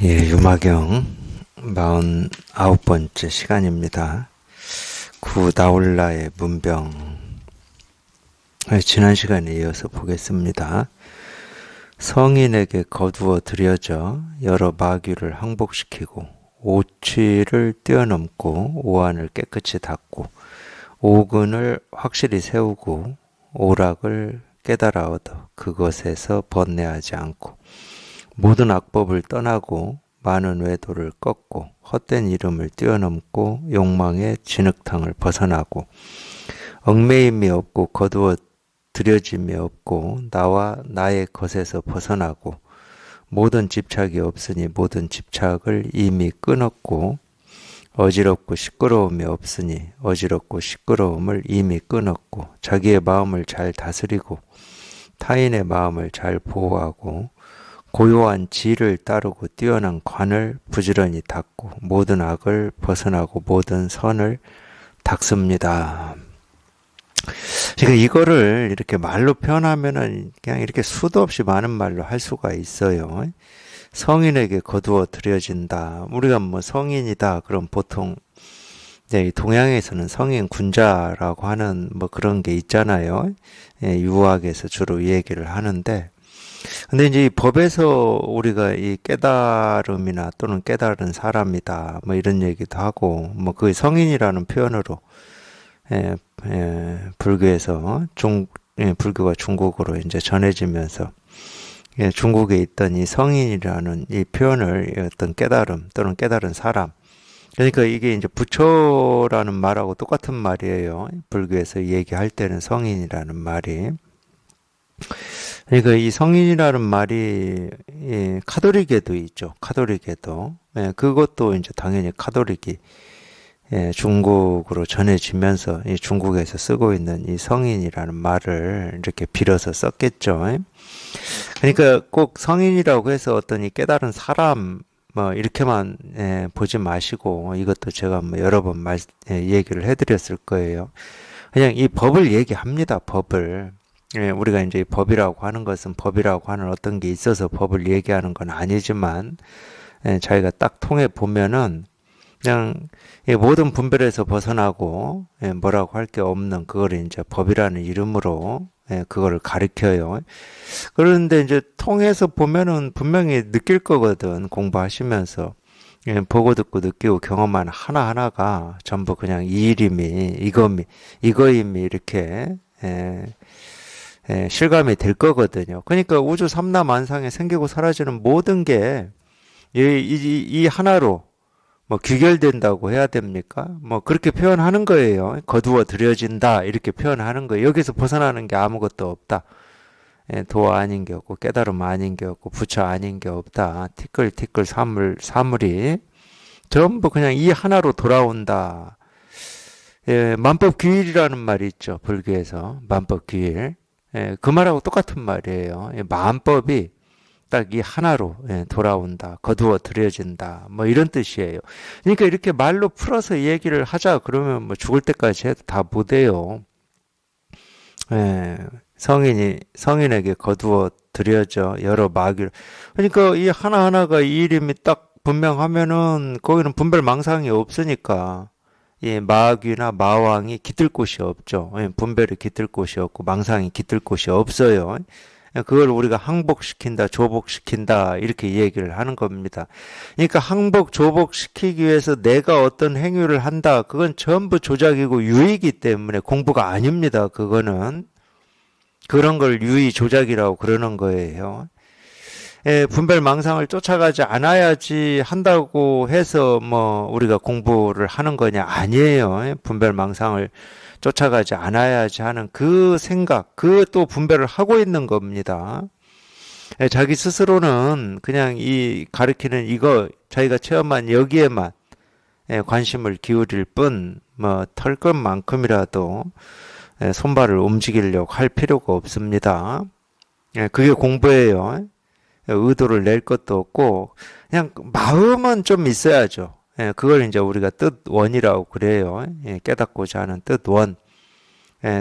예, 유마경 49번째 시간입니다. 구나홀라의 문병. 지난 시간에 이어서 보겠습니다. 성인에게 거두어 들여져 여러 마귀를 항복시키고 오취를 뛰어넘고 오한을 깨끗이 닦고 오근을 확실히 세우고 오락을 깨달아 얻어 그것에서 번뇌하지 않고 모든 악법을 떠나고 많은 외도를 꺾고 헛된 이름을 뛰어넘고 욕망의 진흙탕을 벗어나고 얽매임이 없고 거두어 들여짐이 없고 나와 나의 것에서 벗어나고 모든 집착이 없으니 모든 집착을 이미 끊었고 어지럽고 시끄러움이 없으니 어지럽고 시끄러움을 이미 끊었고 자기의 마음을 잘 다스리고 타인의 마음을 잘 보호하고 고요한 지를 따르고 뛰어난 관을 부지런히 닦고 모든 악을 벗어나고 모든 선을 닦습니다. 그러니까 이거를 이렇게 말로 표현하면은 그냥 이렇게 수도 없이 많은 말로 할 수가 있어요. 성인에게 거두어 들여진다. 우리가 뭐 성인이다. 그럼 보통 이제 동양에서는 성인 군자라고 하는 뭐 그런 게 있잖아요. 유학에서 주로 이 얘기를 하는데 근데 이제 이 법에서 우리가 이 깨달음이나 또는 깨달은 사람이다 뭐 이런 얘기도 하고 뭐 그 성인이라는 표현으로 불교에서 불교가 중국으로 이제 전해지면서 중국에 있던 이 성인이라는 이 표현을 어떤 깨달음 또는 깨달은 사람 그러니까 이게 이제 부처라는 말하고 똑같은 말이에요. 불교에서 얘기할 때는 성인이라는 말이 그러니까 이 성인이라는 말이 카톨릭에도 있죠. 카톨릭에도 그것도 이제 당연히 카톨릭이 중국으로 전해지면서 이 중국에서 쓰고 있는 이 성인이라는 말을 이렇게 빌어서 썼겠죠. 그러니까 꼭 성인이라고 해서 어떤 이 깨달은 사람 뭐 이렇게만 보지 마시고 이것도 제가 뭐 여러 번 얘기를 해드렸을 거예요. 그냥 이 법을 얘기합니다. 법을. 우리가 이제 법이라고 하는 것은 법이라고 하는 어떤 게 있어서 법을 얘기하는 건 아니지만 자기가 딱 통해 보면은 그냥 모든 분별에서 벗어나고 뭐라고 할 게 없는 그걸 이제 법이라는 이름으로 그거를 가리켜요. 그런데 이제 통해서 보면은 분명히 느낄 거거든 공부하시면서 보고 듣고 느끼고 경험한 하나하나가 전부 그냥 이 일임이 이거임이 이렇게 실감이 될 거거든요. 그러니까 우주 삼라만상에 생기고 사라지는 모든 게 이 하나로 뭐 귀결된다고 해야 됩니까? 뭐 그렇게 표현하는 거예요. 거두어 들여진다 이렇게 표현하는 거예요. 여기서 벗어나는 게 아무것도 없다. 도 아닌 게 없고 깨달음 아닌 게 없고 부처 아닌 게 없다. 티끌티끌 사물이 전부 그냥 이 하나로 돌아온다. 만법귀일이라는 말이 있죠. 불교에서 만법귀일. 그 말하고 똑같은 말이에요. 만법이 딱 이 하나로 돌아온다. 거두어 들여진다. 뭐 이런 뜻이에요. 그러니까 이렇게 말로 풀어서 얘기를 하자 그러면 뭐 죽을 때까지 해도 다 못해요. 성인에게 거두어 들여져 여러 마귀를. 그러니까 이 하나하나가 이 이름이 딱 분명하면은 거기는 분별망상이 없으니까 이 마귀나 마왕이 깃들 곳이 없죠. 분별이 깃들 곳이 없고 망상이 깃들 곳이 없어요. 그걸 우리가 항복시킨다, 조복시킨다 이렇게 얘기를 하는 겁니다. 그러니까 항복, 조복시키기 위해서 내가 어떤 행위를 한다. 그건 전부 조작이고 유의이기 때문에 공부가 아닙니다. 그거는 그런 걸 유의 조작이라고 그러는 거예요. 분별망상을 쫓아가지 않아야지 한다고 해서 뭐 우리가 공부를 하는 거냐 아니에요. 분별망상을 쫓아가지 않아야지 하는 그 생각, 그 또 분별을 하고 있는 겁니다. 자기 스스로는 그냥 이 가르치는 이거 자기가 체험한 여기에만 관심을 기울일 뿐, 뭐 털 것만큼이라도 손발을 움직이려고 할 필요가 없습니다. 그게 공부예요. 의도를 낼 것도 없고 그냥 마음은 좀 있어야죠. 그걸 이제 우리가 뜻원이라고 그래요. 깨닫고자 하는 뜻원.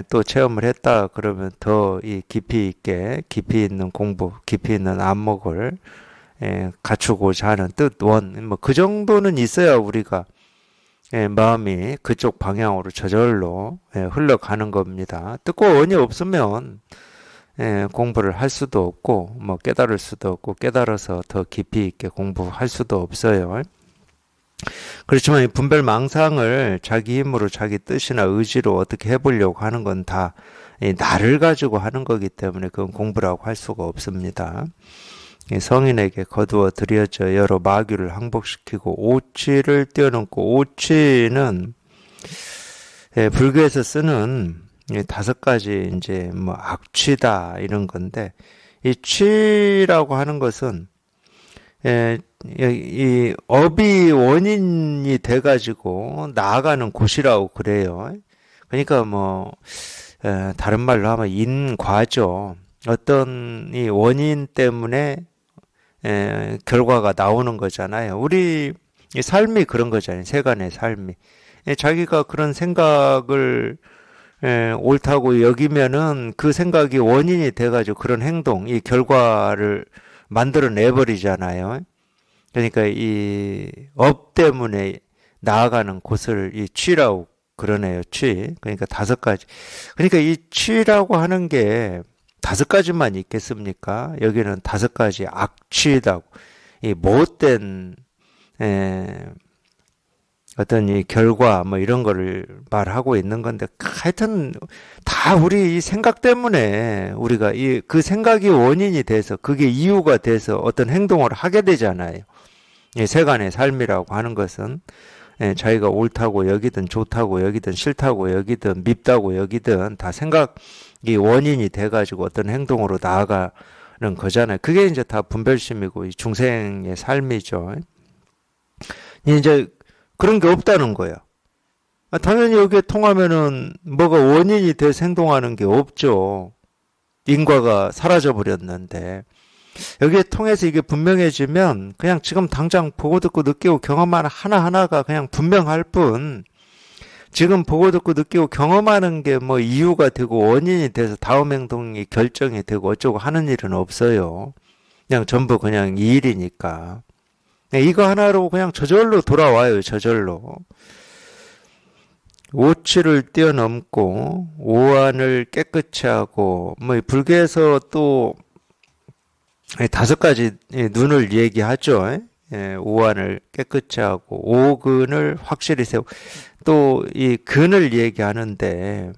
또 체험을 했다 그러면 더 이 깊이 있게 깊이 있는 공부, 깊이 있는 안목을 갖추고자 하는 뜻, 뭐 그 정도는 있어야 우리가 마음이 그쪽 방향으로 저절로 흘러가는 겁니다. 뜻과 원이 없으면 공부를 할 수도 없고 뭐 깨달을 수도 없고 깨달아서 더 깊이 있게 공부할 수도 없어요. 그렇지만 이 분별망상을 자기 힘으로 자기 뜻이나 의지로 어떻게 해보려고 하는 건 다 나를 가지고 하는 거기 때문에 그건 공부라고 할 수가 없습니다. 성인에게 거두어 들여져 여러 마귀를 항복시키고 오치를 뛰어넘고, 오치는 불교에서 쓰는 5가지 이제 뭐 악취다 이런 건데, 이 취라고 하는 것은 이 업이 원인이 돼가지고 나아가는 곳이라고 그래요. 그러니까 뭐 다른 말로 하면 인과죠. 어떤 이 원인 때문에 결과가 나오는 거잖아요. 우리 삶이 그런 거잖아요. 세간의 삶이. 자기가 그런 생각을 옳다고 여기면은 그 생각이 원인이 돼가지고 그런 행동, 이 결과를 만들어내버리잖아요. 그러니까 이 업 때문에 나아가는 곳을 이 취라고 그러네요. 취. 그러니까 5가지. 그러니까 이 취라고 하는 게 5가지만 있겠습니까? 여기는 5가지 악취다고. 이 못된 어떤 이 결과 뭐 이런 거를 말하고 있는 건데, 하여튼 다 우리 이 생각 때문에 우리가 그 생각이 원인이 돼서 그게 이유가 돼서 어떤 행동을 하게 되잖아요. 이 세간의 삶이라고 하는 것은 자기가 옳다고 여기든 좋다고 여기든 싫다고 여기든 밉다고 여기든 다 생각이 원인이 돼가지고 어떤 행동으로 나아가는 거잖아요. 그게 이제 다 분별심이고 이 중생의 삶이죠. 이제 그런 게 없다는 거예요. 당연히 여기에 통하면은 뭐가 원인이 돼서 행동하는 게 없죠. 인과가 사라져 버렸는데, 여기에 통해서 이게 분명해지면 그냥 지금 당장 보고 듣고 느끼고 경험하는 하나하나가 그냥 분명할 뿐, 지금 보고 듣고 느끼고 경험하는 게 뭐 이유가 되고 원인이 돼서 다음 행동이 결정이 되고 어쩌고 하는 일은 없어요. 그냥 전부 그냥 이 일이니까. 이거 하나로 그냥 저절로 돌아와요. 저절로. 오치를 뛰어넘고 오한을 깨끗이 하고, 뭐 불교에서 또 5가지 눈을 얘기하죠. 오한을 깨끗이 하고 오근을 확실히 세우고, 또 이 근을 얘기하는데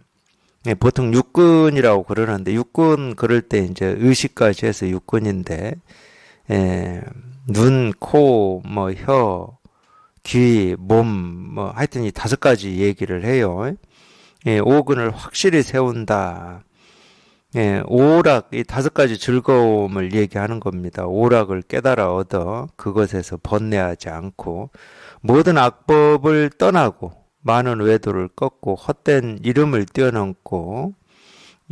보통 육근이라고 그러는데, 육근 그럴 때 이제 의식까지 해서 육근인데, 눈, 코, 뭐 혀, 귀, 몸, 뭐 하여튼 이 5가지 얘기를 해요. 오근을 확실히 세운다. 오락, 이 5가지 즐거움을 얘기하는 겁니다. 오락을 깨달아 얻어 그것에서 번뇌하지 않고, 모든 악법을 떠나고 많은 외도를 꺾고 헛된 이름을 뛰어넘고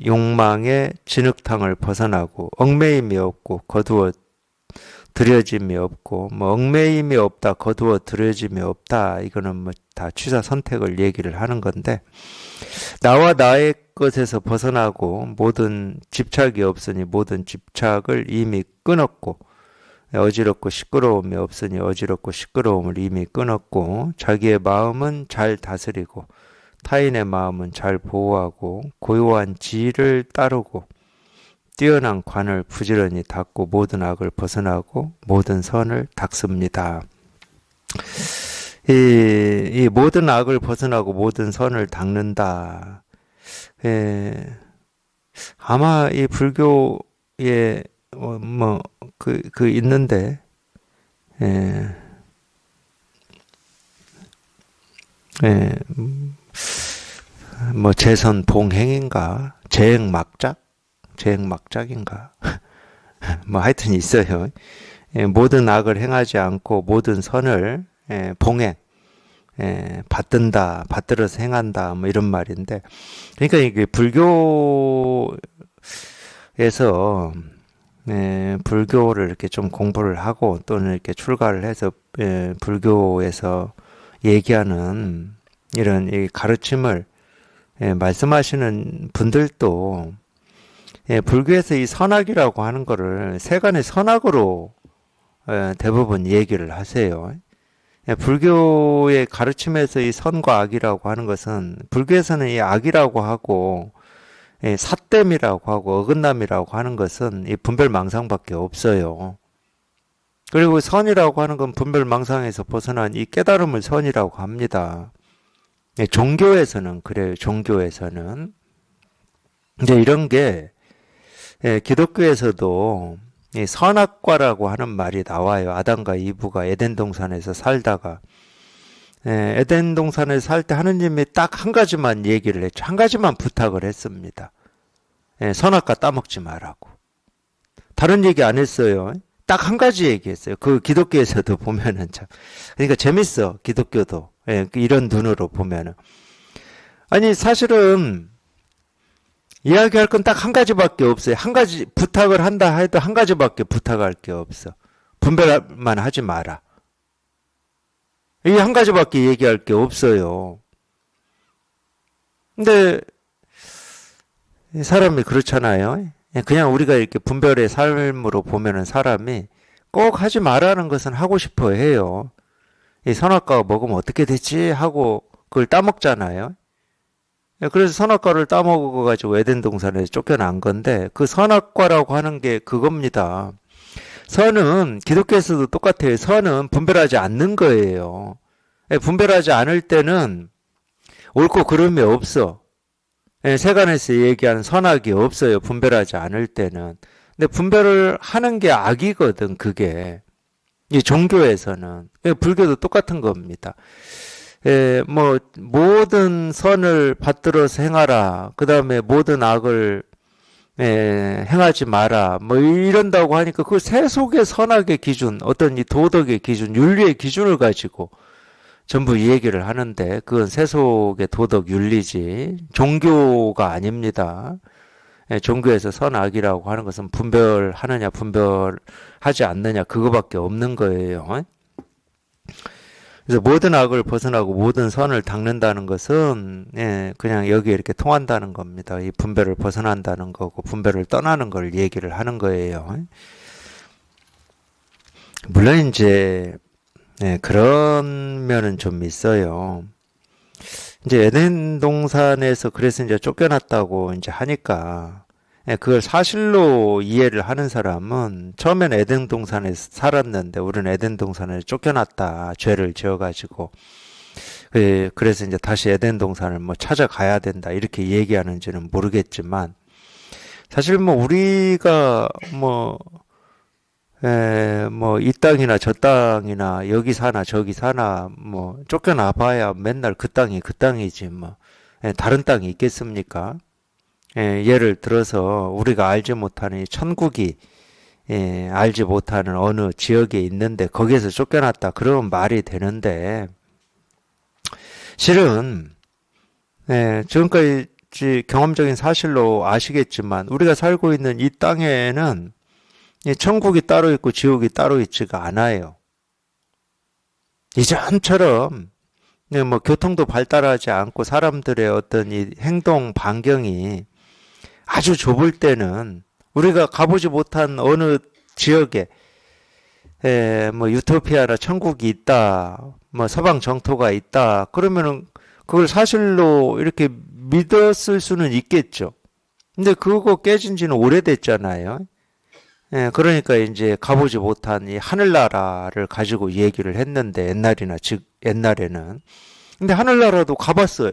욕망의 진흙탕을 벗어나고 얽매임이 없고 거두어 들여짐이 없고, 뭐 얽매임이 없다, 거두어 들여짐이 없다, 이거는 뭐 다 취사 선택을 얘기를 하는 건데, 나와 나의 것에서 벗어나고 모든 집착이 없으니 모든 집착을 이미 끊었고, 어지럽고 시끄러움이 없으니 어지럽고 시끄러움을 이미 끊었고, 자기의 마음은 잘 다스리고 타인의 마음은 잘 보호하고 고요한 지를 따르고 뛰어난 관을 부지런히 닦고 모든 악을 벗어나고 모든 선을 닦습니다. 이 모든 악을 벗어나고 모든 선을 닦는다. 아마 이 불교에 있는데, 뭐 재선 봉행인가 재행막작인가 뭐 하여튼 있어요. 모든 악을 행하지 않고 모든 선을 봉행, 받들어서 행한다, 뭐 이런 말인데, 그러니까 이게 불교에서 불교를 이렇게 좀 공부를 하고 또는 이렇게 출가를 해서 불교에서 얘기하는 이런 이 가르침을 말씀하시는 분들도 불교에서 이 선악이라고 하는 거를 세간의 선악으로 대부분 얘기를 하세요. 불교의 가르침에서 이 선과 악이라고 하는 것은 불교에서는 이 악이라고 하고 삿됨이라고 하고 어긋남이라고 하는 것은 이 분별망상밖에 없어요. 그리고 선이라고 하는 건 분별망상에서 벗어난 이 깨달음을 선이라고 합니다. 종교에서는 그래요. 종교에서는 이제 이런 게 기독교에서도 이 선악과라고 하는 말이 나와요. 아담과 이브가 에덴 동산에서 살다가 에덴 동산에 살 때 하느님이 딱 한 가지만 얘기를 했죠. 한 가지만 부탁을 했습니다. 선악과 따먹지 말라고. 다른 얘기 안 했어요. 딱 한 가지 얘기했어요. 그 기독교에서도 보면은 참. 그러니까 재밌어. 기독교도. 이런 눈으로 보면은. 아니, 사실은 이야기할 건 딱 한 가지밖에 없어요. 한 가지 부탁을 한다 해도 한 가지밖에 부탁할 게 없어. 분별만 하지 마라. 이 한 가지밖에 얘기할 게 없어요. 근데 사람이 그렇잖아요. 그냥 우리가 이렇게 분별의 삶으로 보면은 사람이 꼭 하지 말라는 것은 하고 싶어 해요. 이 선악과 먹으면 어떻게 되지? 하고 그걸 따먹잖아요. 그래서 선악과를 따먹어가지고 에덴 동산에서 쫓겨난 건데 그 선악과라고 하는 게 그겁니다. 선은 기독교에서도 똑같아요. 선은 분별하지 않는 거예요. 분별하지 않을 때는 옳고 그름이 없어. 세간에서 얘기하는 선악이 없어요. 분별하지 않을 때는. 근데 분별을 하는 게 악이거든, 그게. 이 종교에서는. 불교도 똑같은 겁니다. 뭐 모든 선을 받들어서 행하라. 그 다음에 모든 악을 행하지 마라. 뭐 이런다고 하니까 그 세속의 선악의 기준, 어떤 이 도덕의 기준, 윤리의 기준을 가지고 전부 이 얘기를 하는데 그건 세속의 도덕 윤리지 종교가 아닙니다. 종교에서 선악이라고 하는 것은 분별하느냐 분별하지 않느냐 그거밖에 없는 거예요. 그래서 모든 악을 벗어나고 모든 선을 닦는다는 것은 그냥 여기에 이렇게 통한다는 겁니다. 이 분별을 벗어난다는 거고 분별을 떠나는 걸 얘기를 하는 거예요. 물론 이제 그런 면은 좀 있어요. 이제 에덴 동산에서 그래서 이제 쫓겨났다고 이제 하니까 그걸 사실로 이해를 하는 사람은 처음엔 에덴 동산에서 살았는데 우리는 에덴 동산에 쫓겨났다. 죄를 지어가지고. 그래서 이제 다시 에덴 동산을 뭐 찾아가야 된다. 이렇게 얘기하는지는 모르겠지만 사실 뭐 우리가 뭐 이 땅이나 저 땅이나 여기 사나 저기 사나 뭐 쫓겨나 봐야 맨날 그 땅이 그 땅이지 뭐 다른 땅이 있겠습니까? 예를 들어서 우리가 알지 못하는 이 천국이 알지 못하는 어느 지역에 있는데 거기에서 쫓겨났다 그러면 말이 되는데 실은 지금까지 경험적인 사실로 아시겠지만 우리가 살고 있는 이 땅에는 천국이 따로 있고 지옥이 따로 있지가 않아요. 이전처럼 뭐 교통도 발달하지 않고 사람들의 어떤 이 행동 반경이 아주 좁을 때는 우리가 가보지 못한 어느 지역에 뭐 유토피아나 천국이 있다, 뭐 서방 정토가 있다 그러면은 그걸 사실로 이렇게 믿었을 수는 있겠죠. 근데 그거 깨진 지는 오래됐잖아요. 그러니까 이제 가보지 못한 이 하늘나라를 가지고 얘기를 했는데 옛날에는. 근데 하늘나라도 가봤어요.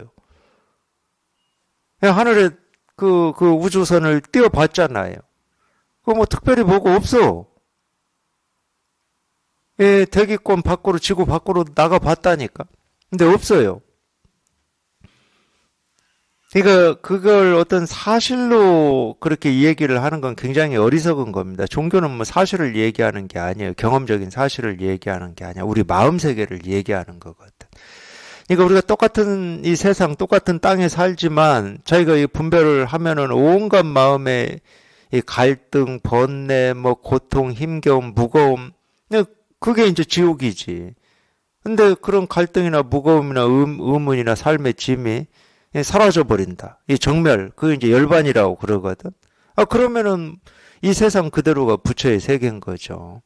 하늘에 그 우주선을 띄워봤잖아요. 그거 뭐 특별히 뭐고 없어. 대기권 밖으로, 지구 밖으로 나가봤다니까. 근데 없어요. 그러니까 그걸 어떤 사실로 그렇게 얘기를 하는 건 굉장히 어리석은 겁니다. 종교는 뭐 사실을 얘기하는 게 아니에요. 경험적인 사실을 얘기하는 게 아니야. 우리 마음 세계를 얘기하는 거거든. 그러니까 우리가 똑같은 이 세상, 똑같은 땅에 살지만 저희가 이 분별을 하면은 온갖 마음의 이 갈등, 번뇌, 뭐 고통, 힘겨움, 무거움, 그게 이제 지옥이지. 근데 그런 갈등이나 무거움이나 의문이나 삶의 짐이 사라져 버린다. 이 정멸, 그게 이제 열반이라고 그러거든. 그러면은 이 세상 그대로가 부처의 세계인 거죠.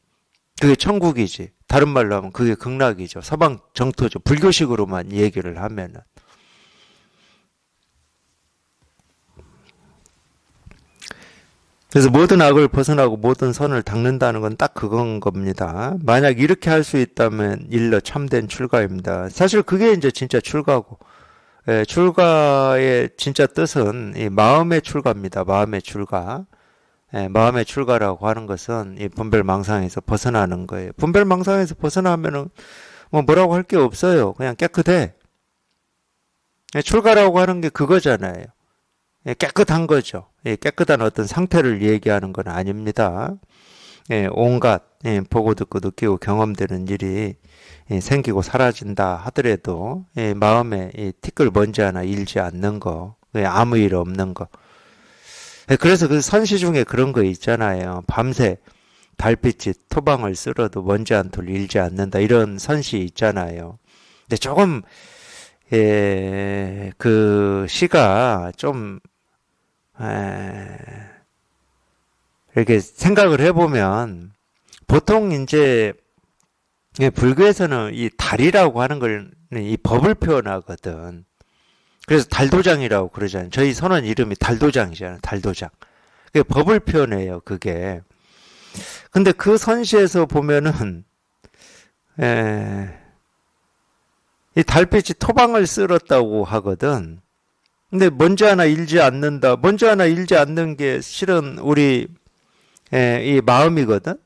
그게 천국이지. 다른 말로 하면 그게 극락이죠. 서방 정토죠. 불교식으로만 얘기를 하면은. 그래서 모든 악을 벗어나고 모든 선을 닦는다는 건 딱 그건 겁니다. 만약 이렇게 할 수 있다면 일러 참된 출가입니다. 사실 그게 이제 진짜 출가고, 예, 출가의 진짜 뜻은 이 마음의 출가입니다. 마음의 출가. 예, 마음의 출가라고 하는 것은 이 분별망상에서 벗어나는 거예요. 분별망상에서 벗어나면은 뭐 뭐라고 할 게 없어요. 그냥 깨끗해. 예, 출가라고 하는 게 그거잖아요. 예, 깨끗한 거죠. 예, 깨끗한 어떤 상태를 얘기하는 건 아닙니다. 예, 온갖 보고 듣고 느끼고 경험되는 일이 생기고 사라진다 하더라도 마음에 티끌 먼지 하나 일지 않는 거, 아무 일 없는 거. 예, 그래서 그 선시 중에 그런 거 있잖아요. 밤새 달빛이 토방을 쓸어도 먼지 한 톨 일지 않는다. 이런 선시 있잖아요. 근데 조금 그 시가 좀 이렇게 생각을 해보면 보통 이제 불교에서는 이 달이라고 하는 걸 이 법을 표현하거든. 그래서 달도장이라고 그러잖아요. 저희 선원 이름이 달도장이잖아요. 달도장. 그게 법을 표현해요. 그게. 근데 그 선시에서 보면은 이 달빛이 토방을 쓸었다고 하거든. 근데 먼지 하나 일지 않는다. 먼지 하나 일지 않는 게 실은 우리 이 마음이거든.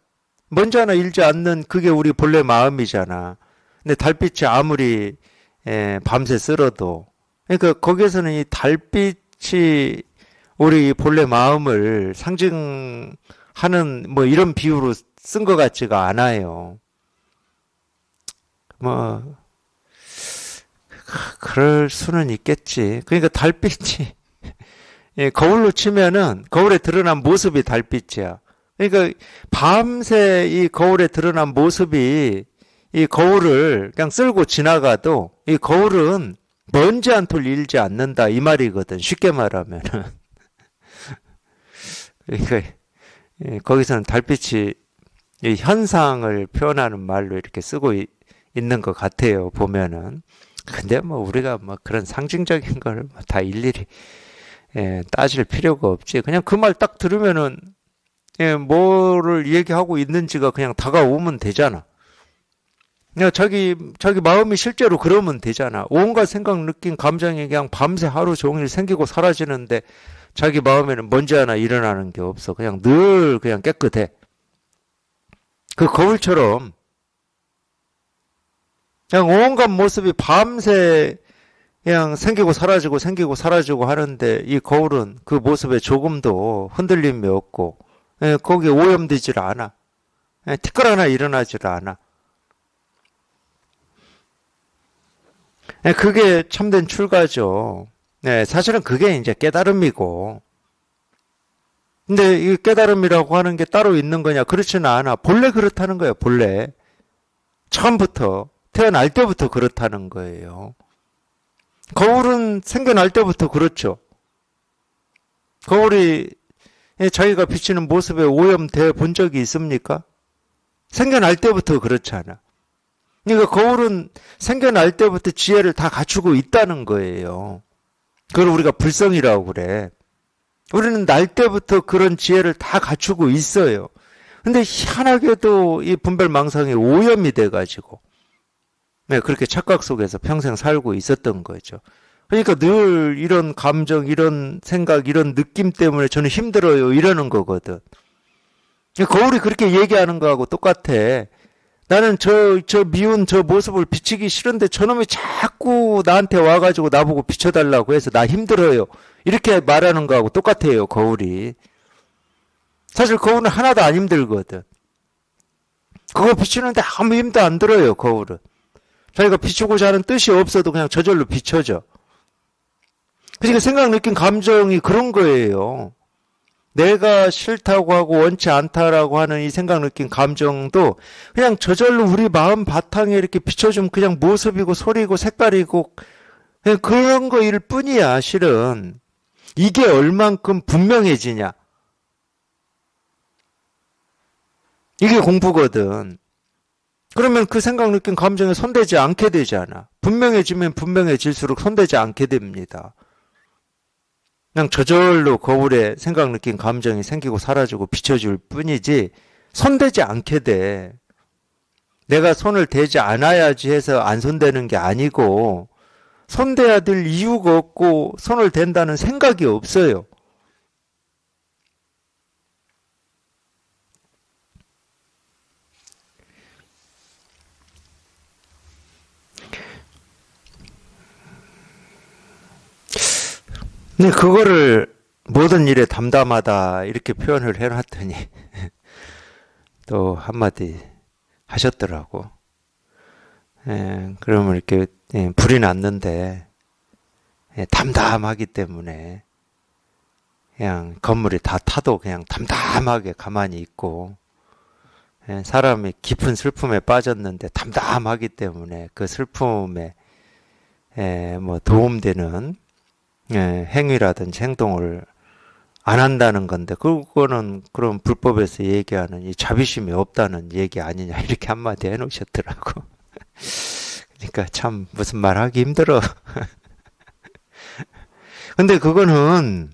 먼지 하나 일지 않는 그게 우리 본래 마음이잖아. 근데 달빛이 아무리 밤새 쓸어도 그러니까 거기에서는 이 달빛이 우리 본래 마음을 상징하는 뭐 이런 비유로 쓴 것 같지가 않아요. 뭐 그럴 수는 있겠지. 그러니까 달빛이 거울로 치면은 거울에 드러난 모습이 달빛이야. 그러니까 밤새 이 거울에 드러난 모습이 이 거울을 그냥 쓸고 지나가도 이 거울은 먼지 한 톨 일지 않는다 이 말이거든. 쉽게 말하면은. 그러니까 거기서는 달빛이 이 현상을 표현하는 말로 이렇게 쓰고 있는 것 같아요. 보면은. 근데 뭐 우리가 뭐 그런 상징적인 걸 다 일일이 따질 필요가 없지. 그냥 그 말 딱 들으면은 뭐를 얘기하고 있는지가 그냥 다가오면 되잖아. 그냥 자기 마음이 실제로 그러면 되잖아. 온갖 생각, 느낌, 감정이 그냥 밤새 하루 종일 생기고 사라지는데 자기 마음에는 먼지 하나 일어나는 게 없어. 그냥 늘 그냥 깨끗해. 그 거울처럼 그냥 온갖 모습이 밤새 그냥 생기고 사라지고 하는데 이 거울은 그 모습에 조금도 흔들림이 없고 거기에 오염되질 않아. 티끌 하나 일어나질 않아. 그게 참된 출가죠. 사실은 그게 이제 깨달음이고. 근데 이 깨달음이라고 하는 게 따로 있는 거냐? 그렇지는 않아. 본래 그렇다는 거예요, 본래. 처음부터. 태어날 때부터 그렇다는 거예요. 거울은 생겨날 때부터 그렇죠. 거울이 자기가 비치는 모습에 오염돼 본 적이 있습니까? 생겨날 때부터 그렇잖아. 그러니까 거울은 생겨날 때부터 지혜를 다 갖추고 있다는 거예요. 그걸 우리가 불성이라고 그래. 우리는 날 때부터 그런 지혜를 다 갖추고 있어요. 근데 희한하게도 이 분별망상이 오염이 돼가지고 그렇게 착각 속에서 평생 살고 있었던 거죠. 그러니까 늘 이런 감정, 이런 생각, 이런 느낌 때문에 저는 힘들어요. 이러는 거거든. 거울이 그렇게 얘기하는 거하고 똑같아. 나는 저 미운 저 모습을 비치기 싫은데 저놈이 자꾸 나한테 와가지고 나보고 비춰달라고 해서 나 힘들어요. 이렇게 말하는 거하고 똑같아요. 거울이. 사실 거울은 하나도 안 힘들거든. 그거 비추는데 아무 힘도 안 들어요. 거울은. 자기가 비추고자 하는 뜻이 없어도 그냥 저절로 비춰져. 그러니까 생각, 느낀 감정이 그런 거예요. 내가 싫다고 하고 원치 않다라고 하는 이 생각, 느낀 감정도 그냥 저절로 우리 마음 바탕에 이렇게 비춰주면 그냥 모습이고 소리고 색깔이고 그냥 그런 거일 뿐이야, 실은. 이게 얼만큼 분명해지냐. 이게 공부거든. 그러면 그 생각, 느낌, 감정에 손대지 않게 되잖아. 분명해지면 분명해질수록 손대지 않게 됩니다. 그냥 저절로 거울에 생각, 느낌, 감정이 생기고 사라지고 비춰줄 뿐이지 손대지 않게 돼. 내가 손을 대지 않아야지 해서 안 손대는 게 아니고 손대야 될 이유가 없고 손을 댄다는 생각이 없어요. 근데 그거를 모든 일에 담담하다 이렇게 표현을 해놨더니 또 한마디 하셨더라고. 그러면 이렇게 불이 났는데 담담하기 때문에 그냥 건물이 다 타도 그냥 담담하게 가만히 있고 사람이 깊은 슬픔에 빠졌는데 담담하기 때문에 그 슬픔에 뭐 도움되는 행위라든지 행동을 안 한다는 건데 그거는 그런 불법에서 얘기하는 이 자비심이 없다는 얘기 아니냐 이렇게 한마디 해놓으셨더라고. 그러니까 참 무슨 말하기 힘들어. 근데 그거는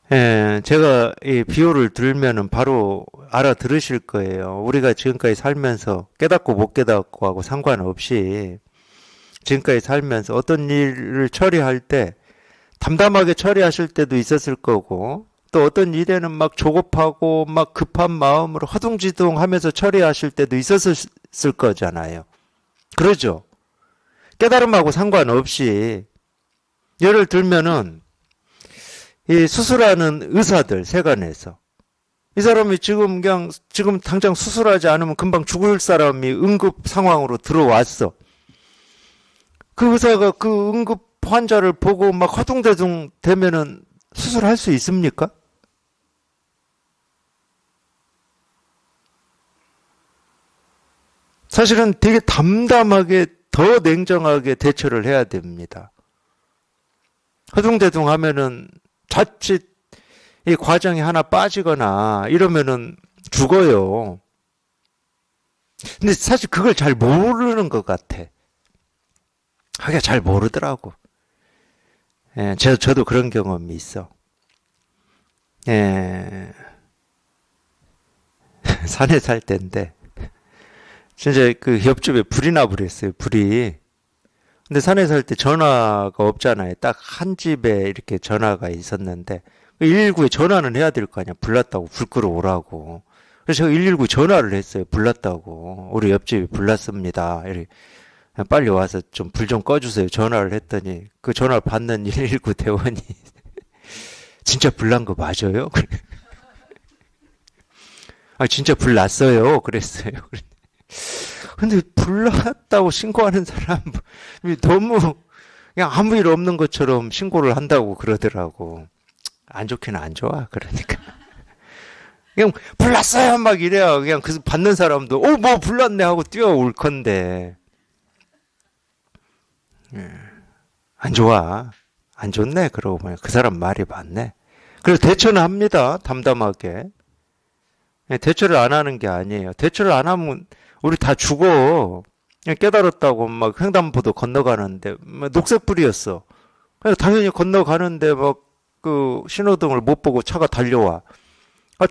제가 이 비유를 들면은 바로 알아들으실 거예요. 우리가 지금까지 살면서 깨닫고 못 깨닫고 하고 상관없이 지금까지 살면서 어떤 일을 처리할 때 담담하게 처리하실 때도 있었을 거고 또 어떤 일에는 막 조급하고 막 급한 마음으로 허둥지둥 하면서 처리하실 때도 있었을 거잖아요. 그러죠? 깨달음하고 상관없이 예를 들면은 이 수술하는 의사들 세간에서 이 사람이 지금 당장 수술하지 않으면 금방 죽을 사람이 응급 상황으로 들어왔어. 그 의사가 그 응급 환자를 보고 막 허둥대둥 되면은 수술할 수 있습니까? 사실은 되게 담담하게 더 냉정하게 대처를 해야 됩니다. 허둥대둥 하면은 자칫 이 과정이 하나 빠지거나 이러면은 죽어요. 근데 사실 그걸 잘 모르는 것 같아. 하기가 잘 모르더라고. 저도 그런 경험이 있어. 산에 살 때인데, 진짜 그 옆집에 불이 나버렸어요, 불이. 근데 산에 살 때 전화가 없잖아요. 딱 한 집에 이렇게 전화가 있었는데, 119에 전화는 해야 될 거 아니야. 불났다고, 불 끌어오라고. 그래서 제가 119 전화를 했어요. 불났다고. 우리 옆집이 불났습니다. 이렇게. 빨리 와서 좀 불 좀 꺼주세요. 전화를 했더니 그 전화를 받는 119 대원이 진짜 불난 거 맞아요? 아 진짜 불 났어요. 그랬어요. 근데 불났다고 신고하는 사람이 너무 그냥 아무 일 없는 것처럼 신고를 한다고 그러더라고. 안 좋기는 안 좋아. 그러니까 그냥 불났어요 막 이래야 그냥 그 받는 사람도 뭐 불났네 하고 뛰어올 건데 안 좋아. 안 좋네. 그러고 보니 그 사람 말이 맞네. 그래서 대처는 합니다. 담담하게. 대처를 안 하는 게 아니에요. 대처를 안 하면 우리 다 죽어. 그냥 깨달았다고 막 횡단보도 건너가는데 녹색불이었어. 그냥 당연히 건너가는데 막 그 신호등을 못 보고 차가 달려와.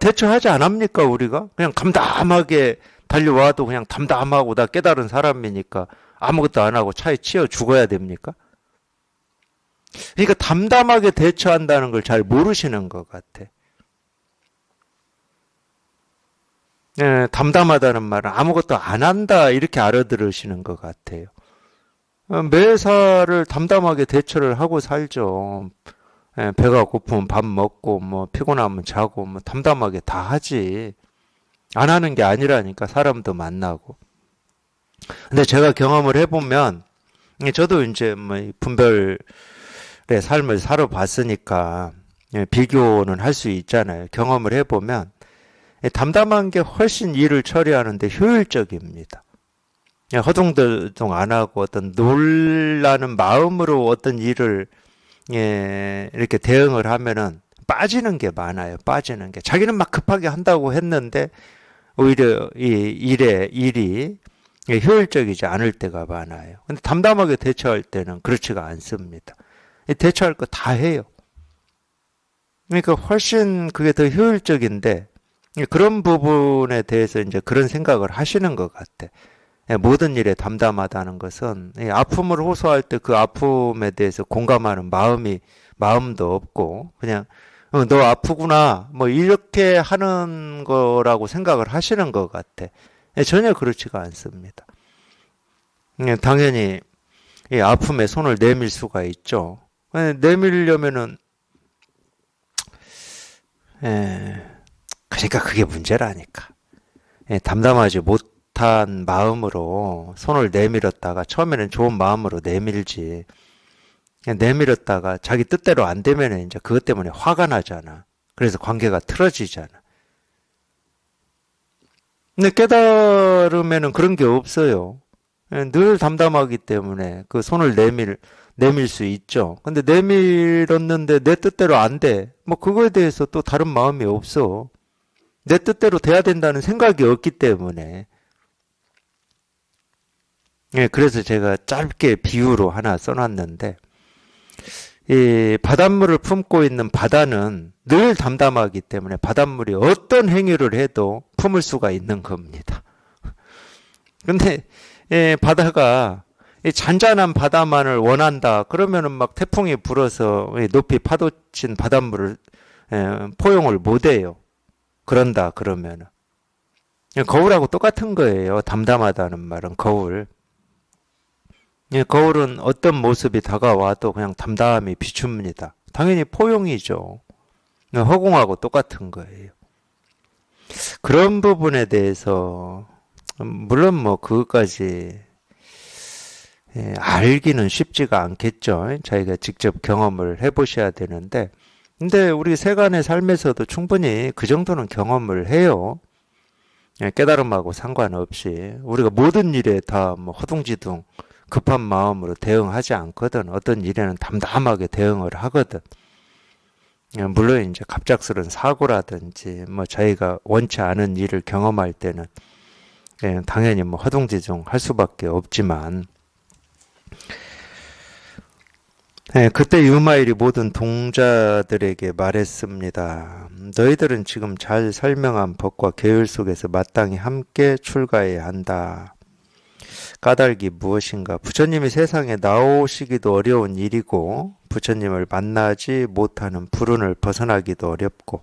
대처하지 않합니까 우리가? 그냥 담담하게 달려와도 그냥 담담하고 나 깨달은 사람이니까 아무것도 안 하고 차에 치여 죽어야 됩니까? 그러니까 담담하게 대처한다는 걸 잘 모르시는 것 같아. 담담하다는 말은 아무것도 안 한다 이렇게 알아들으시는 것 같아요. 매사를 담담하게 대처를 하고 살죠. 배가 고프면 밥 먹고 뭐 피곤하면 자고 뭐 담담하게 다 하지. 안 하는 게 아니라니까 사람도 만나고. 근데 제가 경험을 해보면 저도 이제 뭐 분별의 삶을 살아봤으니까 비교는 할 수 있잖아요. 경험을 해보면 담담한 게 훨씬 일을 처리하는데 효율적입니다. 허둥덜둥 안 하고 어떤 놀라는 마음으로 어떤 일을 이렇게 대응을 하면은 빠지는 게 많아요. 빠지는 게. 자기는 막 급하게 한다고 했는데 오히려 이 일이 효율적이지 않을 때가 많아요. 근데 담담하게 대처할 때는 그렇지가 않습니다. 대처할 거 다 해요. 그러니까 훨씬 그게 더 효율적인데 그런 부분에 대해서 이제 그런 생각을 하시는 것 같아. 모든 일에 담담하다는 것은 아픔을 호소할 때 그 아픔에 대해서 공감하는 마음도 없고 그냥 너 아프구나 뭐 이렇게 하는 거라고 생각을 하시는 것 같아. 전혀 그렇지가 않습니다. 당연히 이 아픔에 손을 내밀 수가 있죠. 내밀려면은 그러니까 그게 문제라니까. 담담하지 못한 마음으로 손을 내밀었다가 처음에는 좋은 마음으로 내밀지. 내밀었다가 자기 뜻대로 안 되면 이제 그것 때문에 화가 나잖아. 그래서 관계가 틀어지잖아. 근데 깨달으면은 그런 게 없어요. 늘 담담하기 때문에 그 손을 내밀 수 있죠. 근데 내밀었는데 내 뜻대로 안 돼. 뭐 그거에 대해서 또 다른 마음이 없어. 내 뜻대로 돼야 된다는 생각이 없기 때문에. 그래서 제가 짧게 비유로 하나 써놨는데, 이 바닷물을 품고 있는 바다는 늘 담담하기 때문에 바닷물이 어떤 행위를 해도 품을 수가 있는 겁니다. 근데 바다가 잔잔한 바다만을 원한다. 그러면은 막 태풍이 불어서 높이 파도 친 바닷물을 포용을 못 해요. 그런다 그러면은 거울하고 똑같은 거예요. 담담하다는 말은 거울. 거울은 어떤 모습이 다가와도 그냥 담담히 비춥니다. 당연히 포용이죠. 허공하고 똑같은 거예요. 그런 부분에 대해서 물론 뭐 그것까지 알기는 쉽지가 않겠죠. 자기가 직접 경험을 해보셔야 되는데 근데 우리 세간의 삶에서도 충분히 그 정도는 경험을 해요. 깨달음하고 상관없이 우리가 모든 일에 다 뭐 허둥지둥 급한 마음으로 대응하지 않거든. 어떤 일에는 담담하게 대응을 하거든. 물론 이제 갑작스러운 사고라든지 뭐 자기가 원치 않은 일을 경험할 때는 당연히 뭐 허둥지둥 할 수밖에 없지만 그때 유마일이 모든 동자들에게 말했습니다. 너희들은 지금 잘 설명한 법과 계율 속에서 마땅히 함께 출가해야 한다. 까닭이 무엇인가? 부처님이 세상에 나오시기도 어려운 일이고 부처님을 만나지 못하는 불운을 벗어나기도 어렵고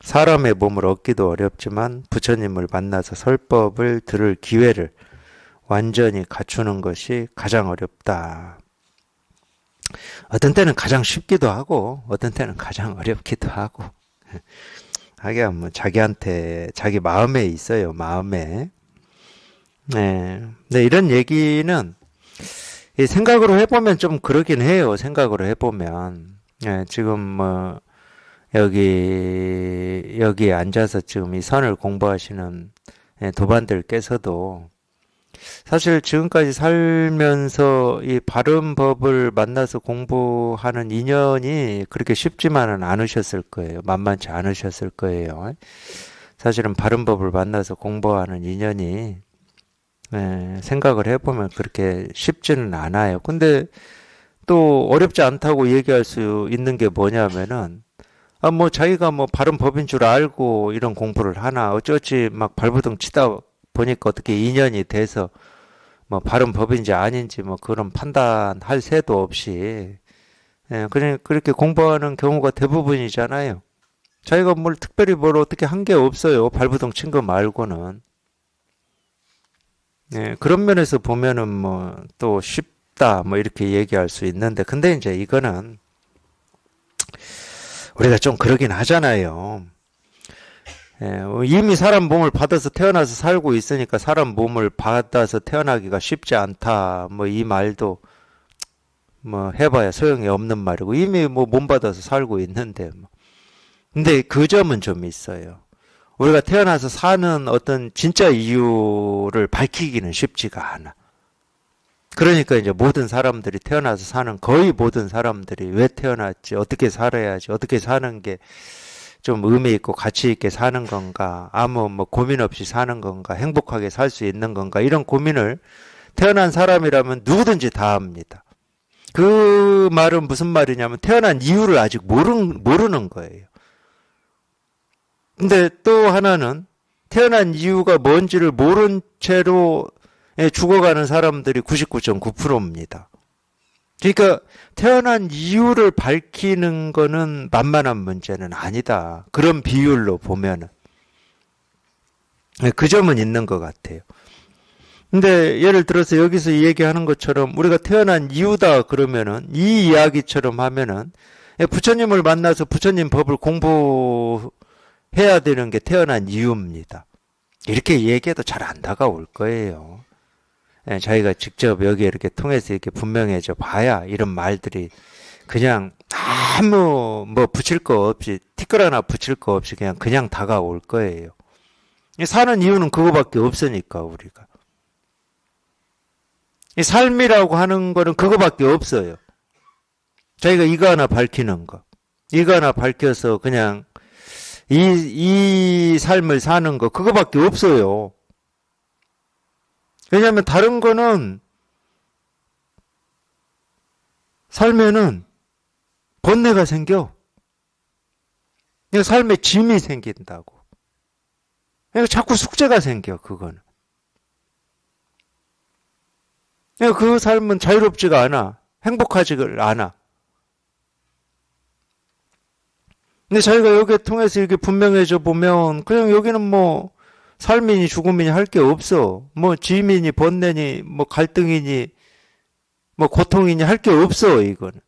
사람의 몸을 얻기도 어렵지만 부처님을 만나서 설법을 들을 기회를 완전히 갖추는 것이 가장 어렵다. 어떤 때는 가장 쉽기도 하고 어떤 때는 가장 어렵기도 하고 하긴 뭐 자기한테 자기 마음에 있어요. 마음에. 네, 이런 얘기는 생각으로 해보면 좀 그러긴 해요. 생각으로 해보면 지금 뭐 여기 앉아서 지금 이 선을 공부하시는 도반들께서도 사실 지금까지 살면서 이 바른 법을 만나서 공부하는 인연이 그렇게 쉽지만은 않으셨을 거예요. 만만치 않으셨을 거예요. 사실은 바른 법을 만나서 공부하는 인연이 생각을 해보면 그렇게 쉽지는 않아요. 근데 또 어렵지 않다고 얘기할 수 있는 게 뭐냐면은 뭐 자기가 뭐 바른 법인 줄 알고 이런 공부를 하나 어쩌지 막 발버둥 치다 보니까 어떻게 인연이 돼서 뭐 바른 법인지 아닌지 뭐 그런 판단할 새도 없이 그냥 그렇게 공부하는 경우가 대부분이잖아요. 자기가 뭘 특별히 뭘 어떻게 한 게 없어요. 발버둥 친 거 말고는. 그런 면에서 보면은 뭐 또 쉽다 뭐 이렇게 얘기할 수 있는데 근데 이제 이거는 우리가 좀 그러긴 하잖아요. 이미 사람 몸을 받아서 태어나서 살고 있으니까 사람 몸을 받아서 태어나기가 쉽지 않다. 뭐 이 말도 뭐 해봐야 소용이 없는 말이고 이미 뭐 몸 받아서 살고 있는데 뭐. 근데 그 점은 좀 있어요. 우리가 태어나서 사는 어떤 진짜 이유를 밝히기는 쉽지가 않아. 그러니까 이제 모든 사람들이 태어나서 사는, 거의 모든 사람들이 왜 태어났지, 어떻게 살아야지, 어떻게 사는 게 좀 의미 있고 가치 있게 사는 건가, 아무 뭐 고민 없이 사는 건가, 행복하게 살 수 있는 건가, 이런 고민을 태어난 사람이라면 누구든지 다 합니다. 그 말은 무슨 말이냐면 태어난 이유를 아직 모르는 거예요. 근데 또 하나는 태어난 이유가 뭔지를 모른 채로 죽어가는 사람들이 99.9%입니다. 그러니까 태어난 이유를 밝히는 거는 만만한 문제는 아니다. 그런 비율로 보면은. 그 점은 있는 것 같아요. 근데 예를 들어서 여기서 얘기하는 것처럼 우리가 태어난 이유다 그러면은 이 이야기처럼 하면은 부처님을 만나서 부처님 법을 공부해야 되는 게 태어난 이유입니다. 이렇게 얘기해도 잘 안 다가올 거예요. 자기가 직접 여기 이렇게 통해서 이렇게 분명해져 봐야 이런 말들이 그냥 아무 뭐 붙일 거 없이 티끌 하나 붙일 거 없이 그냥 다가올 거예요. 사는 이유는 그거밖에 없으니까 우리가. 이 삶이라고 하는 거는 그거밖에 없어요. 자기가 이거 하나 밝히는 거. 이거 하나 밝혀서 그냥 이 삶을 사는 거 그거밖에 없어요. 왜냐하면 다른 거는 살면은 번뇌가 생겨. 삶에 짐이 생긴다고. 자꾸 숙제가 생겨 그거는. 그 삶은 자유롭지가 않아. 행복하지가 않아. 근데 자기가 여기에 통해서 이렇게 분명해져 보면 그냥 여기는 뭐 삶이니 죽음이니 할 게 없어. 뭐 짐이니 번뇌니 뭐 갈등이니 뭐 고통이니 할 게 없어 이거는.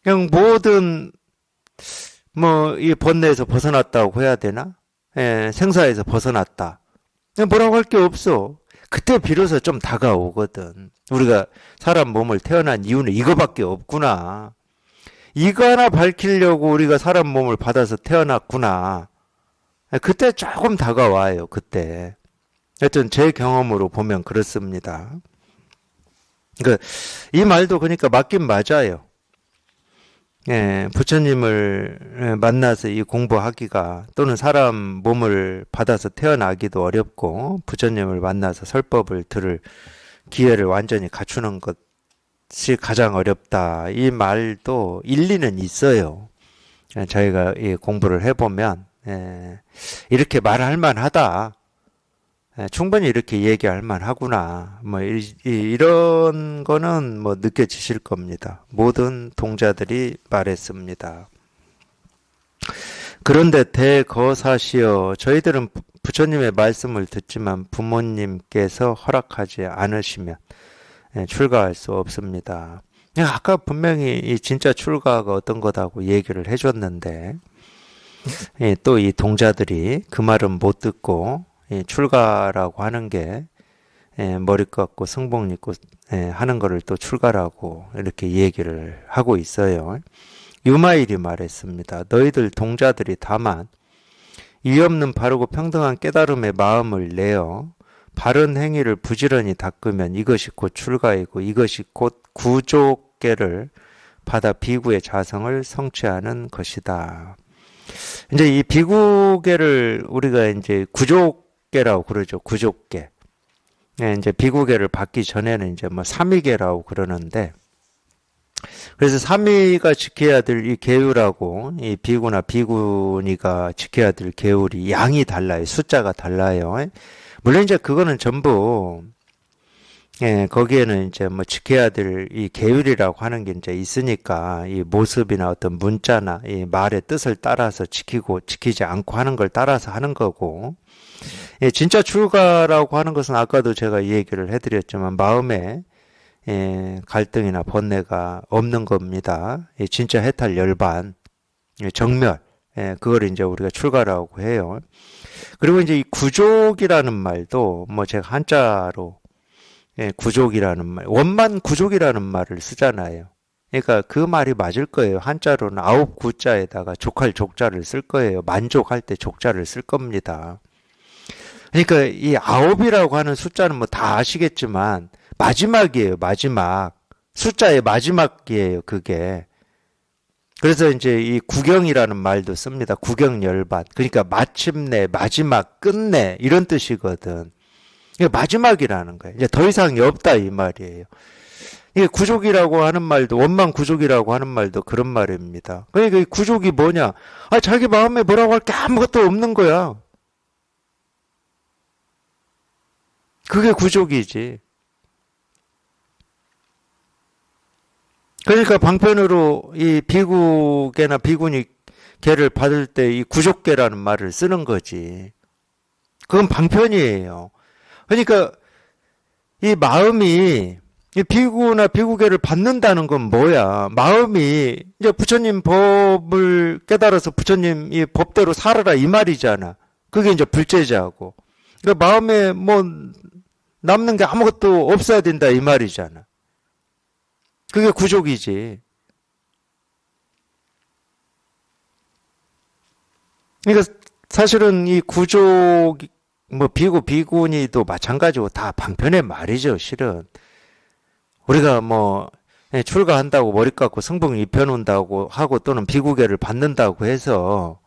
그냥 모든 뭐 이 번뇌에서 벗어났다고 해야 되나? 생사에서 벗어났다. 그냥 뭐라고 할 게 없어. 그때 비로소 좀 다가오거든. 우리가 사람 몸을 태어난 이유는 이거밖에 없구나. 이거 하나 밝히려고 우리가 사람 몸을 받아서 태어났구나. 그때 조금 다가와요. 그때. 하여튼 제 경험으로 보면 그렇습니다. 이 말도 그러니까 맞긴 맞아요. 부처님을 만나서 이 공부하기가 또는 사람 몸을 받아서 태어나기도 어렵고 부처님을 만나서 설법을 들을 기회를 완전히 갖추는 것이 가장 어렵다. 이 말도 일리는 있어요. 저희가 이 공부를 해보면 이렇게 말할 만하다. 충분히 이렇게 얘기할 만하구나. 뭐 이런 거는 뭐 느껴지실 겁니다. 모든 동자들이 말했습니다. 그런데 대거사시여, 저희들은 부처님의 말씀을 듣지만 부모님께서 허락하지 않으시면 출가할 수 없습니다. 아까 분명히 이 진짜 출가가 어떤 거다고 얘기를 해줬는데 또 이 동자들이 그 말은 못 듣고 출가라고 하는 게 머리 깎고 승복 입고 하는 거를 또 출가라고 이렇게 얘기를 하고 있어요. 유마일이 말했습니다. 너희들 동자들이 다만 이 없는 바르고 평등한 깨달음의 마음을 내어 바른 행위를 부지런히 닦으면 이것이 곧 출가이고 이것이 곧 구족계를 받아 비구의 자성을 성취하는 것이다. 이제 이 비구계를 우리가 이제 구족계라고 그러죠. 구족계. 이제 비구계를 받기 전에는 이제 뭐 삼위계라고 그러는데, 그래서 삼위가 지켜야 될 이 계율하고 이 비구나 비구니가 지켜야 될 계율이 양이 달라요. 숫자가 달라요. 물론 이제 그거는 전부 거기에는 이제 뭐 지켜야 될 이 계율이라고 하는 게 이제 있으니까 이 모습이나 어떤 문자나 이 말의 뜻을 따라서 지키고 지키지 않고 하는 걸 따라서 하는 거고, 진짜 출가라고 하는 것은 아까도 제가 이 얘기를 해드렸지만 마음에 갈등이나 번뇌가 없는 겁니다. 진짜 해탈 열반, 정멸, 그걸 이제 우리가 출가라고 해요. 그리고 이제 이 구족이라는 말도 뭐 제가 한자로 구족이라는 말, 원만 구족이라는 말을 쓰잖아요. 그러니까 그 말이 맞을 거예요. 한자로는 아홉 구자에다가 족할 족자를 쓸 거예요. 만족할 때 족자를 쓸 겁니다. 그러니까 이 아홉이라고 하는 숫자는 뭐 다 아시겠지만 마지막이에요. 마지막. 숫자의 마지막이에요. 그게. 그래서 이제 이 구경이라는 말도 씁니다. 구경열반. 그러니까 마침내, 마지막, 끝내 이런 뜻이거든. 이게 마지막이라는 거예요. 이제 더 이상이 없다 이 말이에요. 이게 구족이라고 하는 말도 원망 구족이라고 하는 말도 그런 말입니다. 그러니까 이 구족이 뭐냐? 아 자기 마음에 뭐라고 할 게 아무것도 없는 거야. 그게 구족이지. 그러니까 방편으로 이 비구개나 비구니 개를 받을 때 이 구족개라는 말을 쓰는 거지. 그건 방편이에요. 그러니까 이 마음이 이 비구나 비구개를 받는다는 건 뭐야? 마음이 이제 부처님 법을 깨달아서 부처님 이 법대로 살아라 이 말이잖아. 그게 이제 불제자고. 그러니까 마음에 뭐 남는 게 아무것도 없어야 된다 이 말이잖아. 그게 구족이지. 그러니까 사실은 이 구족 뭐 비구 비구니도 마찬가지고 다 방편의 말이죠 실은. 우리가 뭐 출가한다고 머리 깎고 성봉 입혀놓는다고 하고 또는 비구계를 받는다고 해서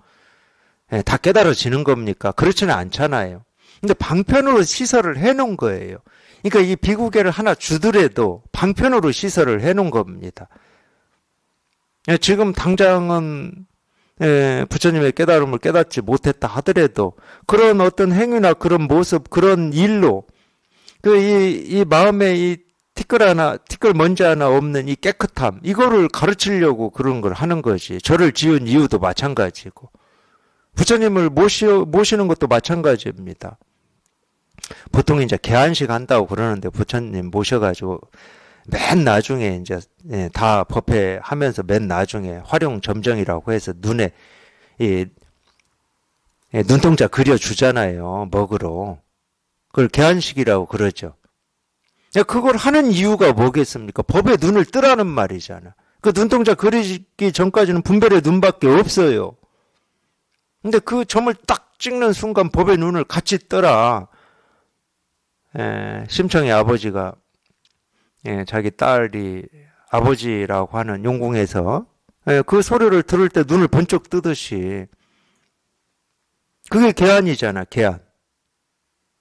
다 깨달아지는 겁니까? 그렇지는 않잖아요. 근데 방편으로 시설을 해놓은 거예요. 그러니까 이 비구계를 하나 주더라도 방편으로 시설을 해놓은 겁니다. 지금 당장은 부처님의 깨달음을 깨닫지 못했다 하더라도 그런 어떤 행위나 그런 모습, 그런 일로 이 마음에 이 티끌 먼지 하나 없는 이 깨끗함, 이거를 가르치려고 그런 걸 하는 거지. 저를 지은 이유도 마찬가지고. 부처님을 모시는 것도 마찬가지입니다. 보통 이제 개안식 한다고 그러는데 부처님 모셔가지고 맨 나중에 이제 다 법회 하면서 맨 나중에 활용 점정이라고 해서 눈에 이 눈동자 그려주잖아요. 먹으로. 그걸 개안식이라고 그러죠. 그걸 하는 이유가 뭐겠습니까? 법에 눈을 뜨라는 말이잖아. 그 눈동자 그리기 전까지는 분별의 눈밖에 없어요. 근데 그 점을 딱 찍는 순간 법의 눈을 같이 떠라. 심청의 아버지가 자기 딸이 아버지라고 하는 용궁에서 그 소리를 들을 때 눈을 번쩍 뜨듯이 그게 개안이잖아. 개안.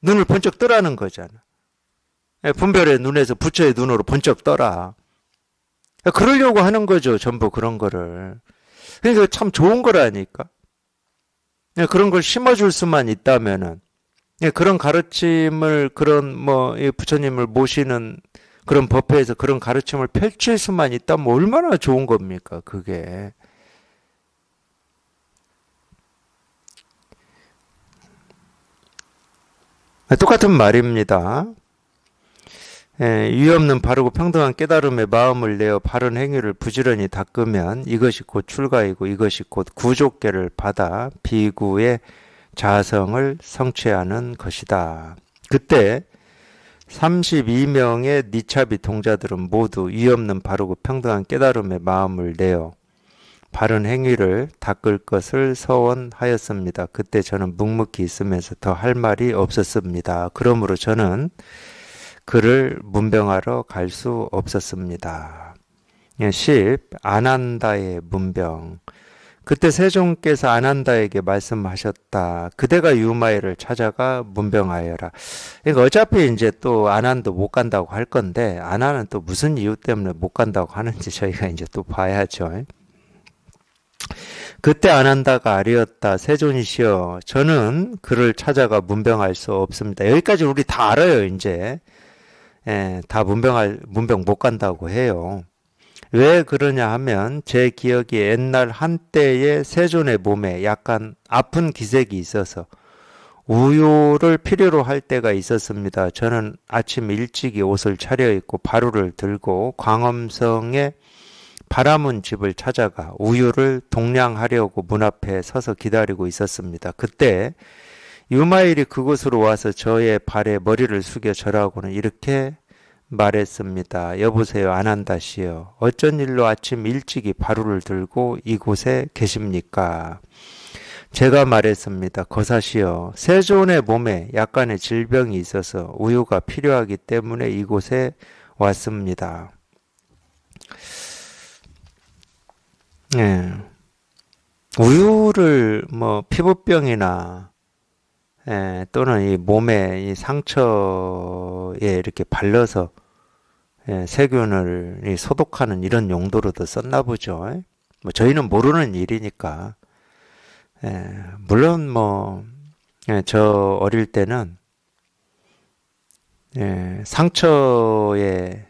눈을 번쩍 뜨라는 거잖아. 분별의 눈에서 부처의 눈으로 번쩍 떠라. 그러려고 하는 거죠. 전부 그런 거를. 그러니까 참 좋은 거라니까. 그런 걸 심어줄 수만 있다면은 그런 가르침을 그런 뭐 부처님을 모시는 그런 법회에서 그런 가르침을 펼칠 수만 있다면 얼마나 좋은 겁니까? 그게. 똑같은 말입니다. 유의 없는 바르고 평등한 깨달음의 마음을 내어 바른 행위를 부지런히 닦으면 이것이 곧 출가이고 이것이 곧 구족계를 받아 비구의 자성을 성취하는 것이다. 그때 32명의 니차비 동자들은 모두 유의 없는 바르고 평등한 깨달음의 마음을 내어 바른 행위를 닦을 것을 서원하였습니다. 그때 저는 묵묵히 있으면서 더 할 말이 없었습니다. 그러므로 저는 그를 문병하러 갈 수 없었습니다. 10. 아난다의 문병. 그때 세종께서 아난다에게 말씀하셨다. 그대가 유마이를 찾아가 문병하여라. 그러니까 어차피 이제 또 아난도 못 간다고 할 건데 아난은 또 무슨 이유 때문에 못 간다고 하는지 저희가 이제 또 봐야죠. 그때 아난다가 아리었다. 세존이시여, 저는 그를 찾아가 문병할 수 없습니다. 여기까지 우리 다 알아요, 이제. 다 문병 못 간다고 해요. 왜 그러냐 하면 제 기억이 옛날 한때의 세존의 몸에 약간 아픈 기색이 있어서 우유를 필요로 할 때가 있었습니다. 저는 아침 일찍이 옷을 차려입고 바루를 들고 광엄성의 바라문 집을 찾아가 우유를 동량하려고 문 앞에 서서 기다리고 있었습니다. 그때 유마일이 그곳으로 와서 저의 발에 머리를 숙여 저라고는 이렇게 말했습니다. 여보세요, 아난다시여. 어쩐 일로 아침 일찍이 바루를 들고 이곳에 계십니까? 제가 말했습니다. 거사시여, 세존의 몸에 약간의 질병이 있어서 우유가 필요하기 때문에 이곳에 왔습니다. 예. 우유를 뭐 피부병이나 또는 이 몸에 이 상처에 이렇게 발라서 세균을 소독하는 이런 용도로도 썼나 보죠. 뭐 저희는 모르는 일이니까. 물론 뭐 저 어릴 때는 상처에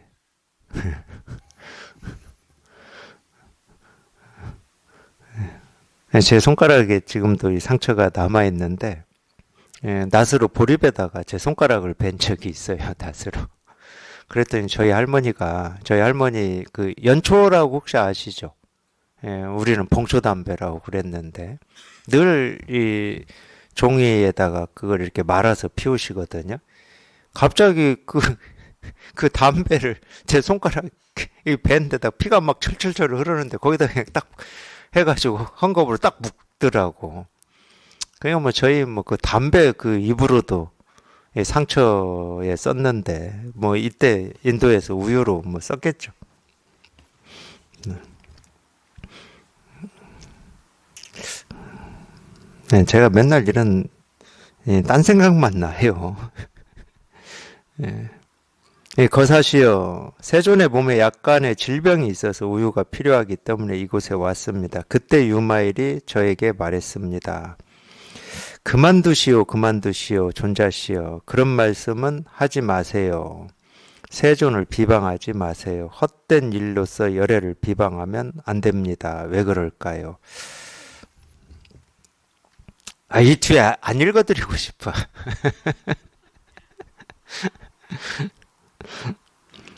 제 손가락에 지금도 이 상처가 남아 있는데 낫으로 보립에다가 제 손가락을 벤 적이 있어요. 낫으로. 그랬더니 저희 할머니 그 연초라고 혹시 아시죠? 우리는 봉초담배라고 그랬는데 늘 이 종이에다가 그걸 이렇게 말아서 피우시거든요. 갑자기 그 담배를 제 손가락 이 밴데다 피가 막 철철철 흐르는데 거기다 그냥 딱 해가지고 헝겊으로 딱 묶더라고. 그냥 뭐 저희 뭐 그 담배 그 잎으로도 상처에 썼는데 뭐 이때 인도에서 우유로 뭐 썼겠죠. 제가 맨날 이런 딴 생각만 나요. 거사시여, 세존의 몸에 약간의 질병이 있어서 우유가 필요하기 때문에 이곳에 왔습니다. 그때 유마일이 저에게 말했습니다. 그만두시오, 그만두시오, 존자시여. 그런 말씀은 하지 마세요. 세존을 비방하지 마세요. 헛된 일로서 열애를 비방하면 안 됩니다. 왜 그럴까요? 이 뒤에 안 읽어드리고 싶어.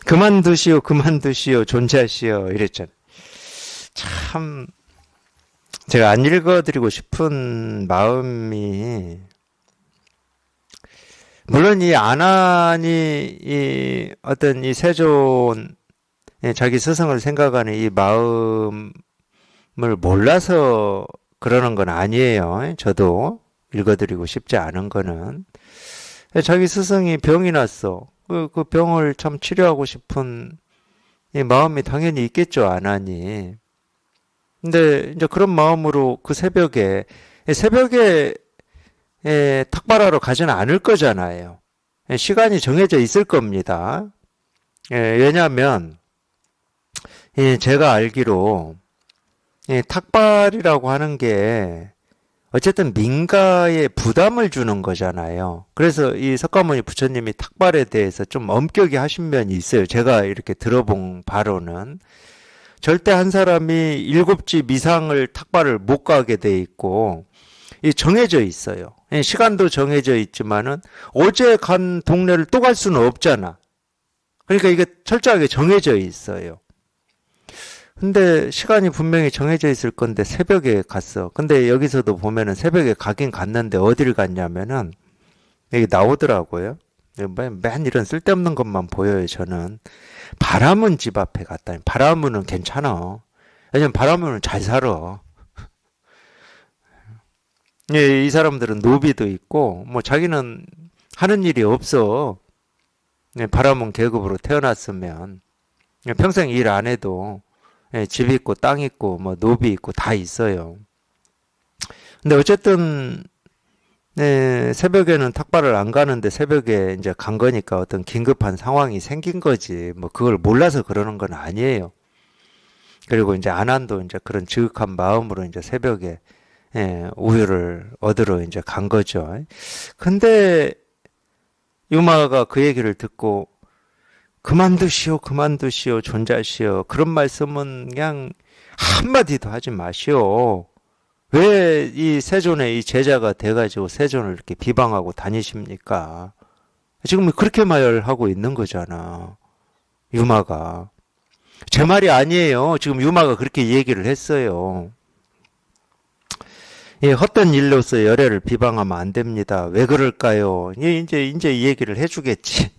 그만두시오, 그만두시오, 존재하시오. 이랬잖아. 참, 제가 안 읽어드리고 싶은 마음이, 물론 이 아난이, 이 어떤 이 세존, 자기 스승을 생각하는 이 마음을 몰라서 그러는 건 아니에요. 저도 읽어드리고 싶지 않은 거는. 자기 스승이 병이 났어. 그 병을 참 치료하고 싶은 이 마음이 당연히 있겠죠, 아나니. 근데 이제 그런 마음으로 그 새벽에 탁발하러 가지는 않을 거잖아요. 시간이 정해져 있을 겁니다. 왜냐하면 제가 알기로 탁발이라고 하는 게 어쨌든 민가에 부담을 주는 거잖아요. 그래서 이 석가모니 부처님이 탁발에 대해서 좀 엄격히 하신 면이 있어요. 제가 이렇게 들어본 바로는. 절대 한 사람이 7집 이상을 탁발을 못 가게 돼 있고, 이 정해져 있어요. 시간도 정해져 있지만은, 어제 간 동네를 또 갈 수는 없잖아. 그러니까 이게 철저하게 정해져 있어요. 근데 시간이 분명히 정해져 있을 건데 새벽에 갔어. 근데 여기서도 보면은 새벽에 가긴 갔는데 어디를 갔냐면은 여기 나오더라고요. 맨 이런 쓸데없는 것만 보여요, 저는. 바라문 집 앞에 갔다니. 바라문은 괜찮아. 왜냐면 바라문은 잘 살아. 이 사람들은 노비도 있고, 뭐 자기는 하는 일이 없어. 바라문 계급으로 태어났으면. 평생 일 안 해도 집 있고 땅 있고 뭐 노비 있고 다 있어요. 근데 어쨌든 새벽에는 탁발을 안 가는데 새벽에 이제 간 거니까 어떤 긴급한 상황이 생긴 거지. 뭐 그걸 몰라서 그러는 건 아니에요. 그리고 이제 아난도 이제 그런 지극한 마음으로 이제 새벽에 우유를 얻으러 이제 간 거죠. 근데 유마가 그 얘기를 듣고 그만두시오, 그만두시오, 존자시오. 그런 말씀은 그냥 한마디도 하지 마시오. 왜 이 세존의 이 제자가 돼가지고 세존을 이렇게 비방하고 다니십니까? 지금 그렇게 말하고 있는 거잖아. 유마가. 제 말이 아니에요. 지금 유마가 그렇게 얘기를 했어요. 헛된 일로서 열애를 비방하면 안 됩니다. 왜 그럴까요? 이제 이 얘기를 해주겠지.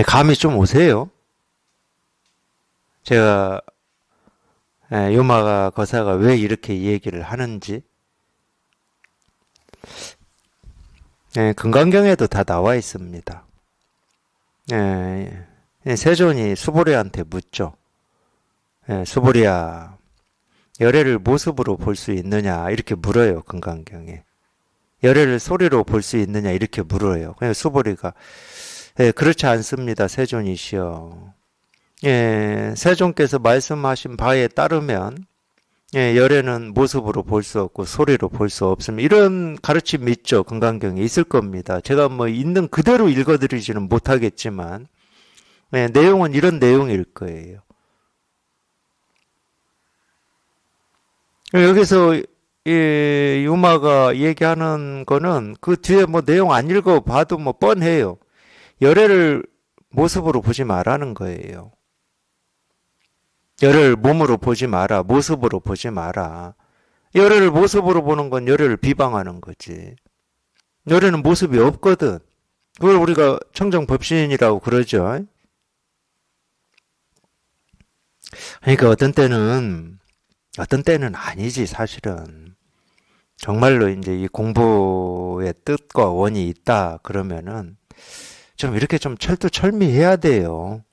감이 좀 오세요? 제가 요마 거사가 왜 이렇게 얘기를 하는지 금강경에도 다 나와 있습니다. 세존이 수보리한테 묻죠. 수보리야, 열애를 모습으로 볼 수 있느냐 이렇게 물어요. 금강경에. 열애를 소리로 볼 수 있느냐 이렇게 물어요. 그냥 수보리가 그렇지 않습니다. 세존이시여. 세존께서 말씀하신 바에 따르면 열애는 모습으로 볼 수 없고 소리로 볼 수 없습니다. 이런 가르침이 있죠. 금강경에 있을 겁니다. 제가 뭐 있는 그대로 읽어드리지는 못하겠지만 내용은 이런 내용일 거예요. 여기서 유마가 얘기하는 거는 그 뒤에 뭐 내용 안 읽어봐도 뭐 뻔해요. 열애를 모습으로 보지 말라는 거예요. 열애를 몸으로 보지 마라. 모습으로 보지 마라. 열애를 모습으로 보는 건 열애를 비방하는 거지. 열애는 모습이 없거든. 그걸 우리가 청정법신이라고 그러죠. 그러니까 어떤 때는 아니지 사실은. 정말로 이제 이 공부의 뜻과 원이 있다 그러면은 좀 이렇게 좀 철두철미해야 돼요.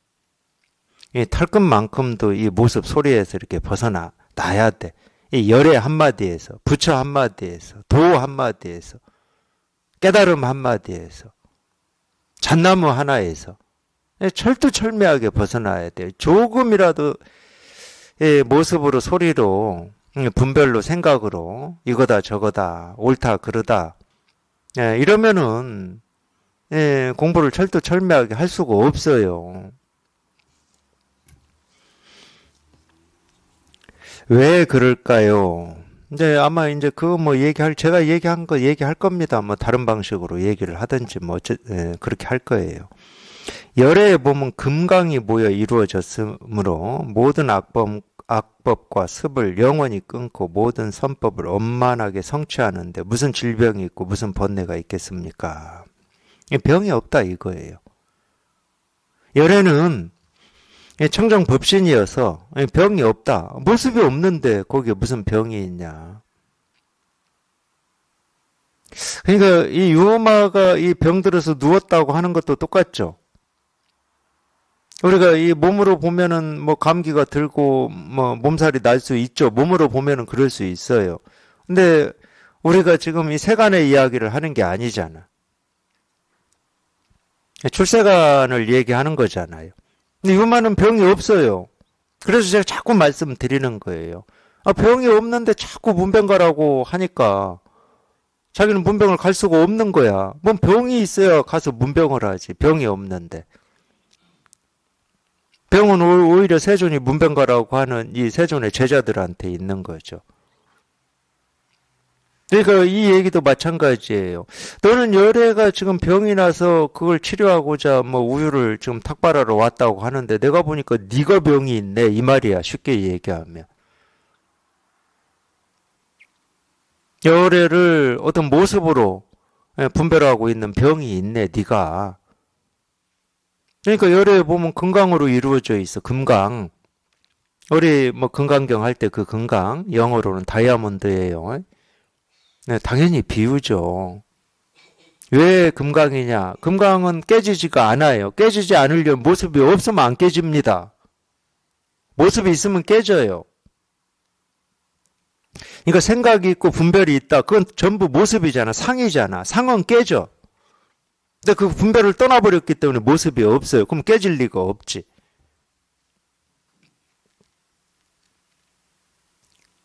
이 털끝만큼도 이 모습 소리에서 이렇게 벗어나야 돼. 이 열애 한마디에서, 부처 한마디에서, 도 한마디에서, 깨달음 한마디에서, 잣나무 하나에서 철두철미하게 벗어나야 돼요. 조금이라도 모습으로 소리로 분별로 생각으로 이거다 저거다 옳다 그르다 이러면은 공부를 철두철미하게 할 수가 없어요. 왜 그럴까요? 이제 아마 이제 그거 뭐 제가 얘기한 거 얘기할 겁니다. 뭐 다른 방식으로 얘기를 하든지 뭐 그렇게 할 거예요. 열애에 보면 금강이 모여 이루어졌으므로 모든 악법과 습을 영원히 끊고 모든 선법을 원만하게 성취하는데 무슨 질병이 있고 무슨 번뇌가 있겠습니까? 병이 없다 이거예요. 열애는 청정법신이어서 병이 없다. 모습이 없는데 거기에 무슨 병이 있냐. 그러니까 이 유마가 이 병들어서 누웠다고 하는 것도 똑같죠. 우리가 이 몸으로 보면은 뭐 감기가 들고 뭐 몸살이 날 수 있죠. 몸으로 보면은 그럴 수 있어요. 근데 우리가 지금 이 세간의 이야기를 하는 게 아니잖아. 출세간을 얘기하는 거잖아요. 근데 유마는 병이 없어요. 그래서 제가 자꾸 말씀드리는 거예요. 병이 없는데 자꾸 문병 가라고 하니까 자기는 문병을 갈 수가 없는 거야. 뭔 병이 있어야 가서 문병을 하지. 병이 없는데. 병은 오히려 세존이 문병 가라고 하는 이 세존의 제자들한테 있는 거죠. 그러니까 이 얘기도 마찬가지예요. 너는 열애가 지금 병이 나서 그걸 치료하고자 뭐 우유를 지금 탁발하러 왔다고 하는데 내가 보니까 네가 병이 있네 이 말이야. 쉽게 얘기하면. 열애를 어떤 모습으로 분별하고 있는 병이 있네 네가. 그러니까 열애에 보면 금강으로 이루어져 있어. 금강. 우리 뭐 금강경 할 때 그 금강 영어로는 다이아몬드예요. 네, 당연히 비유죠. 왜 금강이냐? 금강은 깨지지가 않아요. 깨지지 않으려면 모습이 없으면 안 깨집니다. 모습이 있으면 깨져요. 그러니까 생각이 있고 분별이 있다. 그건 전부 모습이잖아. 상이잖아. 상은 깨져. 근데 그 분별을 떠나버렸기 때문에 모습이 없어요. 그럼 깨질 리가 없지.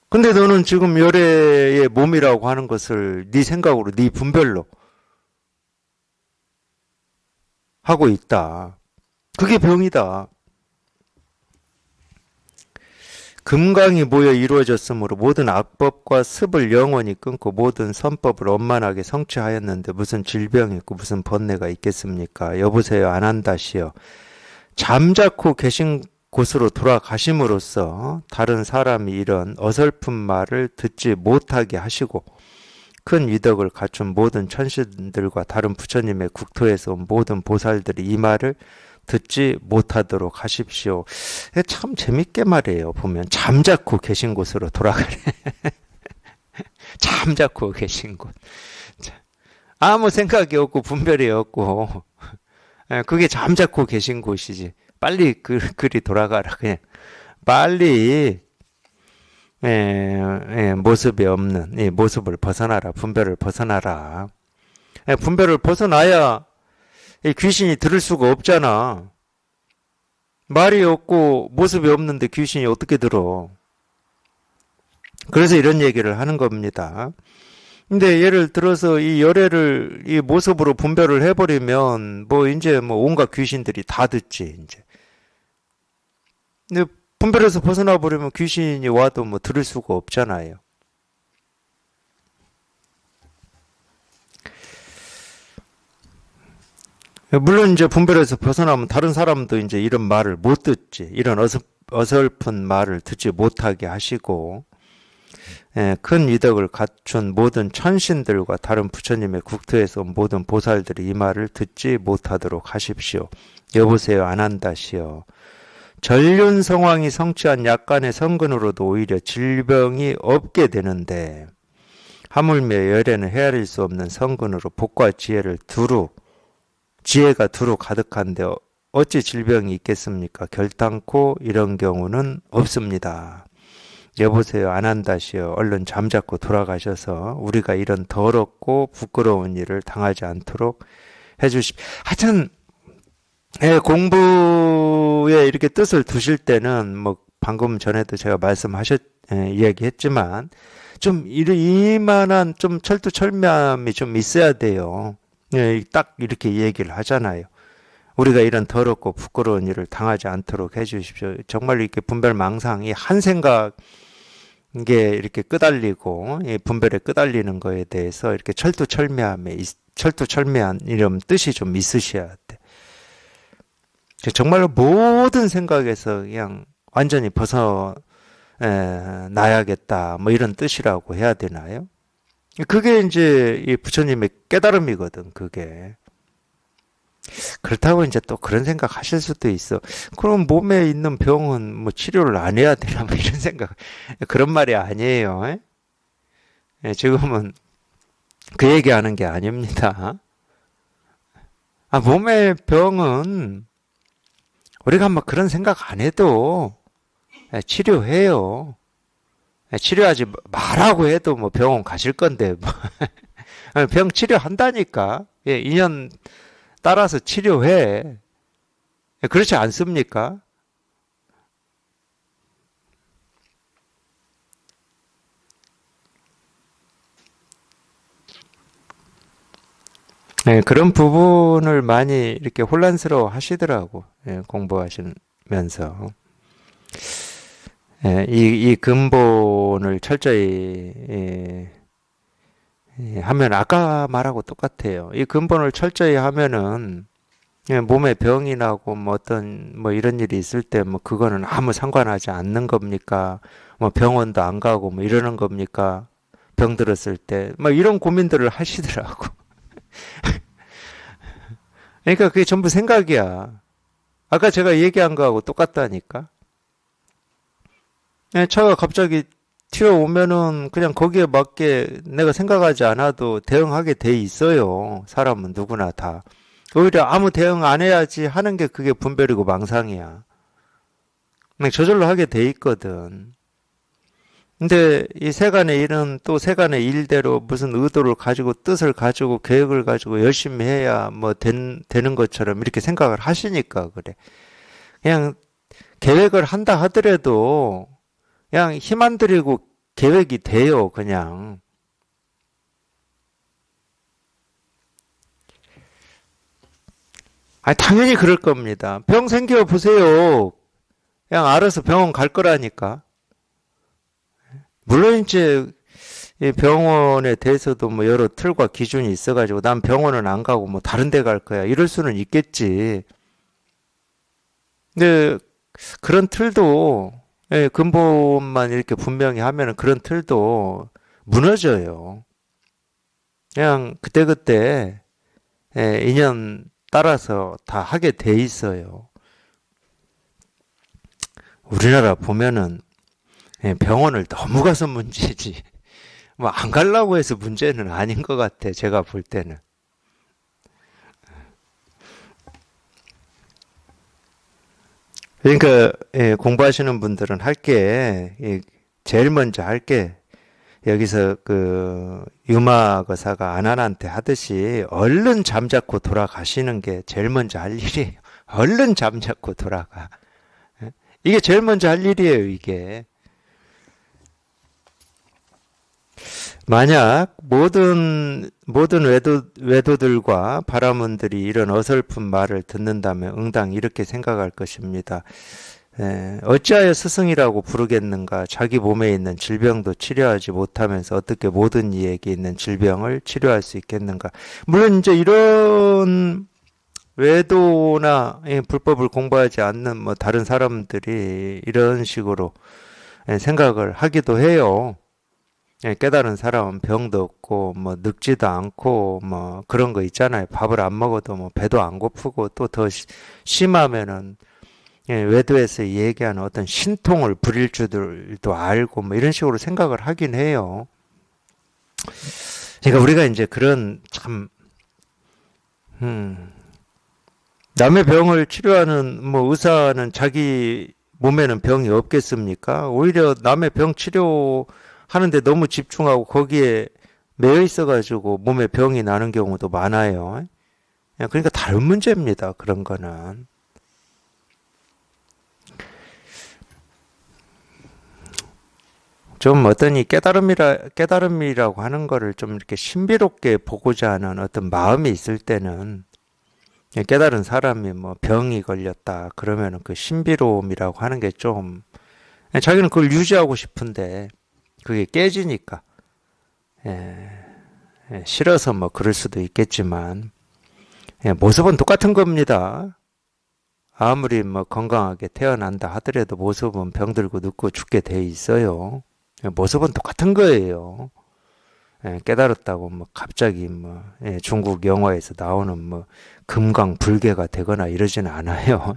근데 너는 지금 열애의 몸이라고 하는 것을 네 생각으로, 네 분별로 하고 있다. 그게 병이다. 금강이 모여 이루어졌으므로 모든 악법과 습을 영원히 끊고 모든 선법을 원만하게 성취하였는데 무슨 질병이 있고 무슨 번뇌가 있겠습니까? 여보세요 안한다시여. 잠자코 계신 곳으로 돌아가심으로써 다른 사람이 이런 어설픈 말을 듣지 못하게 하시고 큰 위덕을 갖춘 모든 천신들과 다른 부처님의 국토에서 온 모든 보살들이 이 말을 듣지 못하도록 하십시오. 참 재밌게 말해요. 보면 잠자코 계신 곳으로 돌아가래. 잠자코 계신 곳. 아무 생각이 없고 분별이 없고 그게 잠자코 계신 곳이지. 빨리 그리 돌아가라. 그냥 빨리 모습이 없는 이 모습을 벗어나라. 분별을 벗어나라. 분별을 벗어나야 이 귀신이 들을 수가 없잖아. 말이 없고 모습이 없는데 귀신이 어떻게 들어? 그래서 이런 얘기를 하는 겁니다. 근데 예를 들어서 이 열애를 이 모습으로 분별을 해버리면 뭐 이제 뭐 온갖 귀신들이 다 듣지 이제. 근데 분별에서 벗어나 버리면 귀신이 와도 뭐 들을 수가 없잖아요. 물론 이제 분별에서 벗어나면 다른 사람도 이제 이런 말을 못 듣지. 이런 어설픈 말을 듣지 못하게 하시고, 큰 이덕을 갖춘 모든 천신들과 다른 부처님의 국토에서 온 모든 보살들이 이 말을 듣지 못하도록 하십시오. 여보세요, 안한다시여. 전륜 성황이 성취한 약간의 성근으로도 오히려 질병이 없게 되는데 하물며 열에는 헤아릴 수 없는 성근으로 복과 지혜가 두루 가득한데 어찌 질병이 있겠습니까? 결단코 이런 경우는 없습니다. 여보세요, 안한다시여. 얼른 잠자코 돌아가셔서 우리가 이런 더럽고 부끄러운 일을 당하지 않도록 해주십시오. 하여튼 공부에 이렇게 뜻을 두실 때는 뭐 방금 전에도 제가 이야기했지만 좀 이만한 좀 철두철미함이 좀 있어야 돼요. 딱 이렇게 얘기를 하잖아요. 우리가 이런 더럽고 부끄러운 일을 당하지 않도록 해주십시오. 정말 이렇게 분별망상이 한 생각에 이렇게 끄달리고 분별에 끄달리는 거에 대해서 이렇게 철두철미한 이런 뜻이 좀 있으셔야 돼. 정말로 모든 생각에서 그냥 완전히 나야겠다 뭐 이런 뜻이라고 해야 되나요? 그게 이제 이 부처님의 깨달음이거든. 그게 그렇다고 이제 또 그런 생각 하실 수도 있어. 그럼 몸에 있는 병은 뭐 치료를 안 해야 되나 뭐 이런 생각. 그런 말이 아니에요. 지금은 그 얘기하는 게 아닙니다. 몸의 병은 우리가 뭐 그런 생각 안 해도 치료해요. 치료하지 말라고 해도 뭐 병원 가실 건데 뭐. 병 치료한다니까. 인연 따라서 치료해. 그렇지 않습니까? 그런 부분을 많이 이렇게 혼란스러워 하시더라고. 공부하시면서. 이 근본을 철저히 하면 아까 말하고 똑같아요. 이 근본을 철저히 하면은 몸에 병이 나고 뭐 어떤 뭐 이런 일이 있을 때 뭐 그거는 아무 상관하지 않는 겁니까? 뭐 병원도 안 가고 뭐 이러는 겁니까? 병 들었을 때 뭐 이런 고민들을 하시더라고. 그러니까 그게 전부 생각이야. 아까 제가 얘기한 거하고 똑같다니까. 차가 갑자기 튀어오면은 그냥 거기에 맞게 내가 생각하지 않아도 대응하게 돼 있어요. 사람은 누구나 다. 오히려 아무 대응 안 해야지 하는 게 그게 분별이고 망상이야. 그냥 저절로 하게 돼 있거든. 근데 이 세간의 일은 또 세간의 일대로 무슨 의도를 가지고 뜻을 가지고 계획을 가지고 열심히 해야 뭐 되는 것처럼 이렇게 생각을 하시니까 그래. 그냥 계획을 한다 하더라도 그냥 힘 안 들이고 계획이 돼요, 그냥. 당연히 그럴 겁니다. 병 생겨 보세요. 그냥 알아서 병원 갈 거라니까. 물론 이제 이 병원에 대해서도 뭐 여러 틀과 기준이 있어가지고 난 병원은 안 가고 뭐 다른 데 갈 거야. 이럴 수는 있겠지. 근데 그런 틀도 근본만 이렇게 분명히 하면은 그런 틀도 무너져요. 그냥 그때그때 인연 따라서 다 하게 돼 있어요. 우리나라 보면은 병원을 너무 가서 문제지. 뭐 안 가려고 해서 문제는 아닌 것 같아. 제가 볼 때는. 그러니까 공부하시는 분들은 제일 먼저 할 게 여기서 그 유마 거사가 아난한테 하듯이 얼른 잠자코 돌아가시는 게 제일 먼저 할 일이에요. 얼른 잠자코 돌아가. 이게 제일 먼저 할 일이에요, 이게. 만약 모든 외도들과 바라문들이 이런 어설픈 말을 듣는다면 응당 이렇게 생각할 것입니다. 어찌하여 스승이라고 부르겠는가? 자기 몸에 있는 질병도 치료하지 못하면서 어떻게 모든 이에게 있는 질병을 치료할 수 있겠는가? 물론 이제 이런 외도나 불법을 공부하지 않는 뭐 다른 사람들이 이런 식으로 생각을 하기도 해요. 깨달은 사람은 병도 없고 뭐 늙지도 않고 뭐 그런 거 있잖아요. 밥을 안 먹어도 뭐 배도 안 고프고 또 더 심하면은 외도에서 얘기하는 어떤 신통을 부릴 줄도 알고 뭐 이런 식으로 생각을 하긴 해요. 그러니까 우리가 이제 그런 참 남의 병을 치료하는 뭐 의사는 자기 몸에는 병이 없겠습니까? 오히려 남의 병 치료하는데 너무 집중하고 거기에 매여 있어가지고 몸에 병이 나는 경우도 많아요. 그러니까 다른 문제입니다. 그런 거는. 좀 어떤 이 깨달음이라고 하는 거를 좀 이렇게 신비롭게 보고자 하는 어떤 마음이 있을 때는 깨달은 사람이 뭐 병이 걸렸다 그러면은 그 신비로움이라고 하는 게 좀 자기는 그걸 유지하고 싶은데 그게 깨지니까 싫어서 뭐 그럴 수도 있겠지만 모습은 똑같은 겁니다. 아무리 뭐 건강하게 태어난다 하더라도 모습은 병들고 늙고 죽게 돼 있어요. 모습은 똑같은 거예요. 깨달았다고 뭐 갑자기 뭐 중국 영화에서 나오는 뭐 금강불개가 되거나 이러지는 않아요.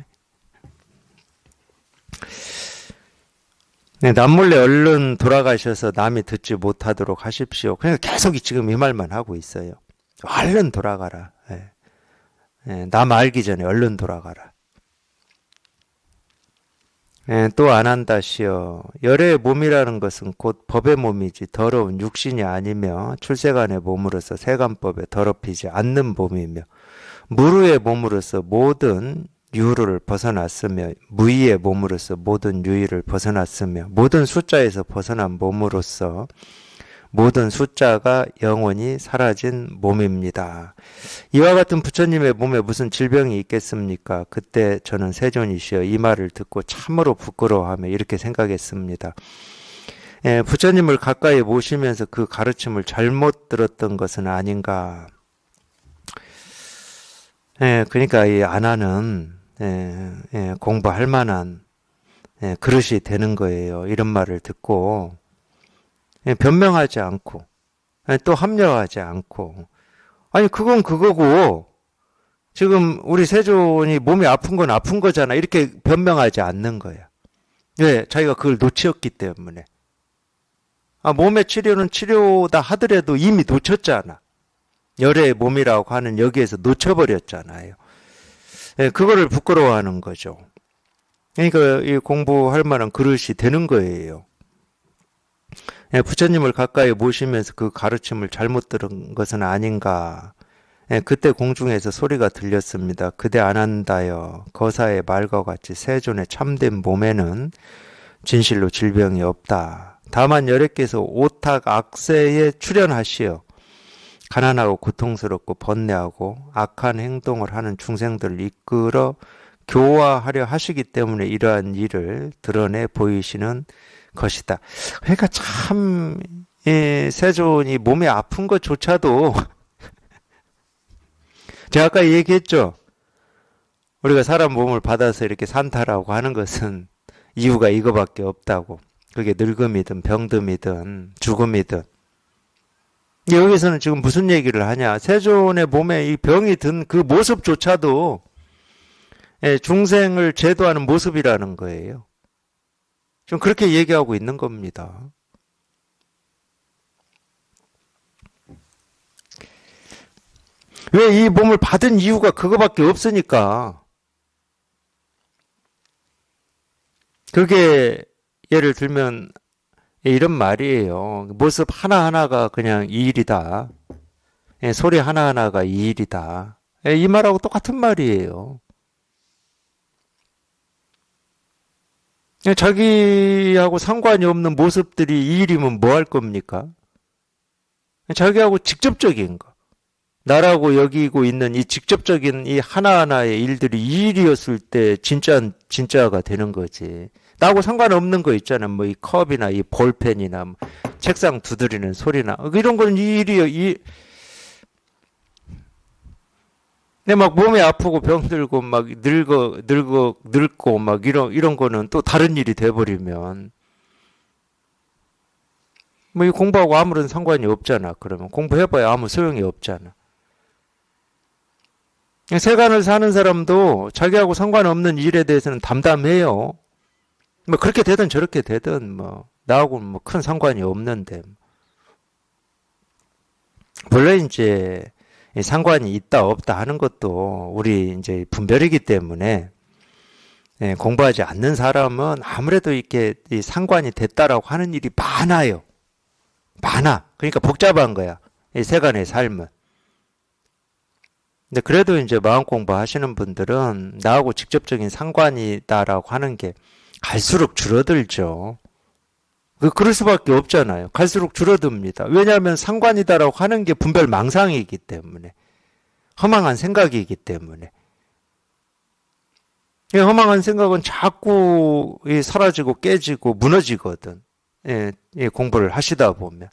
남몰래 얼른 돌아가셔서 남이 듣지 못하도록 하십시오. 그러니까 계속 지금 이 말만 하고 있어요. 얼른 돌아가라. 남 알기 전에 얼른 돌아가라. 또 안 한다시요. 열의 몸이라는 것은 곧 법의 몸이지 더러운 육신이 아니며 출세간의 몸으로서 세간법에 더럽히지 않는 몸이며 무루의 몸으로서 모든 유를 벗어났으며 무의의 몸으로서 모든 유의를 벗어났으며 모든 숫자에서 벗어난 몸으로서 모든 숫자가 영원히 사라진 몸입니다. 이와 같은 부처님의 몸에 무슨 질병이 있겠습니까? 그때 저는 세존이시여 이 말을 듣고 참으로 부끄러워하며 이렇게 생각했습니다. 부처님을 가까이 모시면서 그 가르침을 잘못 들었던 것은 아닌가. 그러니까 이 아나는 공부할 만한 그릇이 되는 거예요. 이런 말을 듣고 변명하지 않고 또 합리화하지 않고 아니 그건 그거고 지금 우리 세존이 몸이 아픈 건 아픈 거잖아 이렇게 변명하지 않는 거야. 왜? 자기가 그걸 놓쳤기 때문에. 몸의 치료는 치료다 하더라도 이미 놓쳤잖아. 열의 몸이라고 하는 여기에서 놓쳐버렸잖아요. 그거를 부끄러워하는 거죠. 그러니까 이 공부할 만한 그릇이 되는 거예요. 부처님을 가까이 모시면서 그 가르침을 잘못 들은 것은 아닌가. 그때 공중에서 소리가 들렸습니다. 그대 안 한다여. 거사의 말과 같이 세존의 참된 몸에는 진실로 질병이 없다. 다만 여래께서 오탁 악세에 출연하시어 가난하고 고통스럽고 번뇌하고 악한 행동을 하는 중생들을 이끌어 교화하려 하시기 때문에 이러한 일을 드러내 보이시는 것이다. 그러니까 참 세존이 몸이 아픈 것조차도 제가 아까 얘기했죠. 우리가 사람 몸을 받아서 이렇게 산다라고 하는 것은 이유가 이거밖에 없다고. 그게 늙음이든 병듦이든 죽음이든 여기서는 지금 무슨 얘기를 하냐? 세존의 몸에 이 병이 든 그 모습조차도 중생을 제도하는 모습이라는 거예요. 지금 그렇게 얘기하고 있는 겁니다. 왜 이 몸을 받은 이유가 그거밖에 없으니까. 그게 예를 들면 이런 말이에요. 모습 하나하나가 그냥 이 일이다. 소리 하나하나가 이 일이다. 이 말하고 똑같은 말이에요. 자기하고 상관이 없는 모습들이 이 일이면 뭐 할 겁니까? 자기하고 직접적인 거. 나라고 여기고 있는 이 직접적인 이 하나하나의 일들이 이 일이었을 때 진짜가 되는 거지. 나하고 상관없는 거 있잖아. 뭐 이 컵이나 이 볼펜이나 뭐 책상 두드리는 소리나 이런 거는 이 일이요. 근데 막 몸이 아프고 병들고 막 늙고 막 이런 거는 또 다른 일이 돼버리면 뭐 이 공부하고 아무런 상관이 없잖아. 그러면 공부해봐야 아무 소용이 없잖아. 세간을 사는 사람도 자기하고 상관없는 일에 대해서는 담담해요. 뭐 그렇게 되든 저렇게 되든 뭐 나하고는 뭐 큰 상관이 없는데 물론 이제 상관이 있다 없다 하는 것도 우리 이제 분별이기 때문에 공부하지 않는 사람은 아무래도 이렇게 상관이 됐다라고 하는 일이 많아요. 많아. 그러니까 복잡한 거야. 이 세간의 삶은. 근데 그래도 이제 마음 공부하시는 분들은 나하고 직접적인 상관이다라고 하는 게 갈수록 줄어들죠. 그럴 수밖에 없잖아요. 갈수록 줄어듭니다. 왜냐하면 상관이다라고 하는 게 분별 망상이기 때문에. 허망한 생각이기 때문에. 이 허망한 생각은 자꾸 사라지고 깨지고 무너지거든. 공부를 하시다 보면.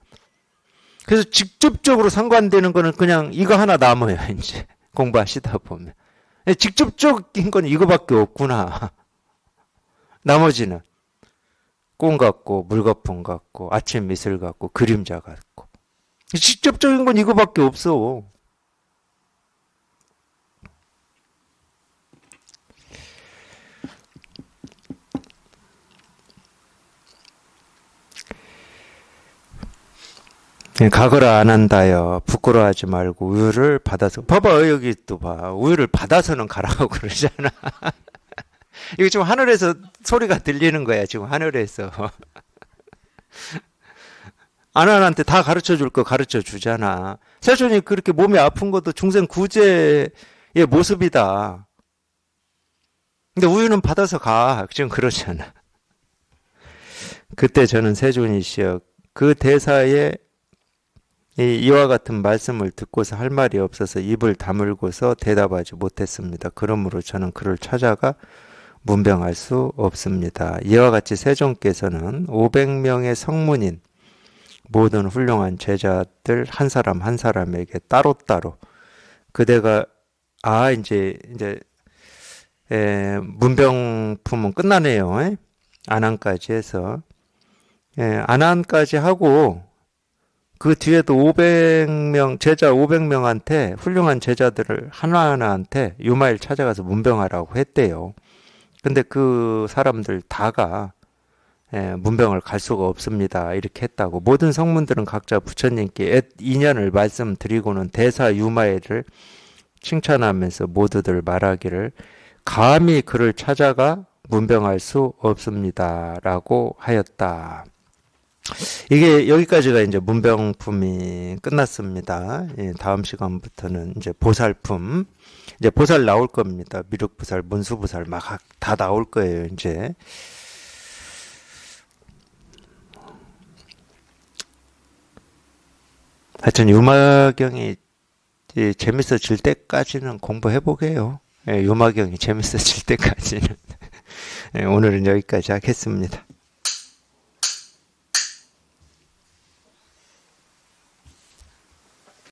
그래서 직접적으로 상관되는 거는 그냥 이거 하나 남아요, 이제. 공부하시다 보면. 직접적인 건 이거밖에 없구나. 나머지는 꿈 같고 물거품 같고 아침 미술 같고 그림자 같고 직접적인 건 이거밖에 없어. 가거라 안 한다요. 부끄러워하지 말고 우유를 받아서 봐봐 여기 또 봐. 우유를 받아서는 가라고 그러잖아. 이거 지금 하늘에서 소리가 들리는 거야. 지금 하늘에서. 아난한테 다 가르쳐 줄 거 가르쳐 주잖아. 세존이 그렇게 몸이 아픈 것도 중생 구제의 모습이다. 근데 우유는 받아서 가. 지금 그러잖아. 그때 저는 세존이시여 그 대사에 이와 같은 말씀을 듣고서 할 말이 없어서 입을 다물고서 대답하지 못했습니다. 그러므로 저는 그를 찾아가 문병할 수 없습니다. 이와 같이 세존께서는 500명의 성문인 모든 훌륭한 제자들 한 사람 한 사람에게 따로따로 그대가 이제 문병품은 끝나네요. 안안까지 해서 안안까지 하고 그 뒤에도 500명 제자 500명한테 훌륭한 제자들을 하나하나한테 유마일 찾아가서 문병하라고 했대요. 근데 그 사람들 다가 문병을 갈 수가 없습니다. 이렇게 했다고. 모든 성문들은 각자 부처님께 인연을 말씀드리고는 대사 유마일을 칭찬하면서 모두들 말하기를 감히 그를 찾아가 문병할 수 없습니다. 라고 하였다. 이게 여기까지가 이제 문병품이 끝났습니다. 다음 시간부터는 이제 보살품. 이제 보살 나올 겁니다. 미륵보살, 문수보살 막 다 나올 거예요, 이제. 하여튼 유마경이 재밌어질 때까지는 공부해보게요. 유마경이 재밌어질 때까지는. 오늘은 여기까지 하겠습니다.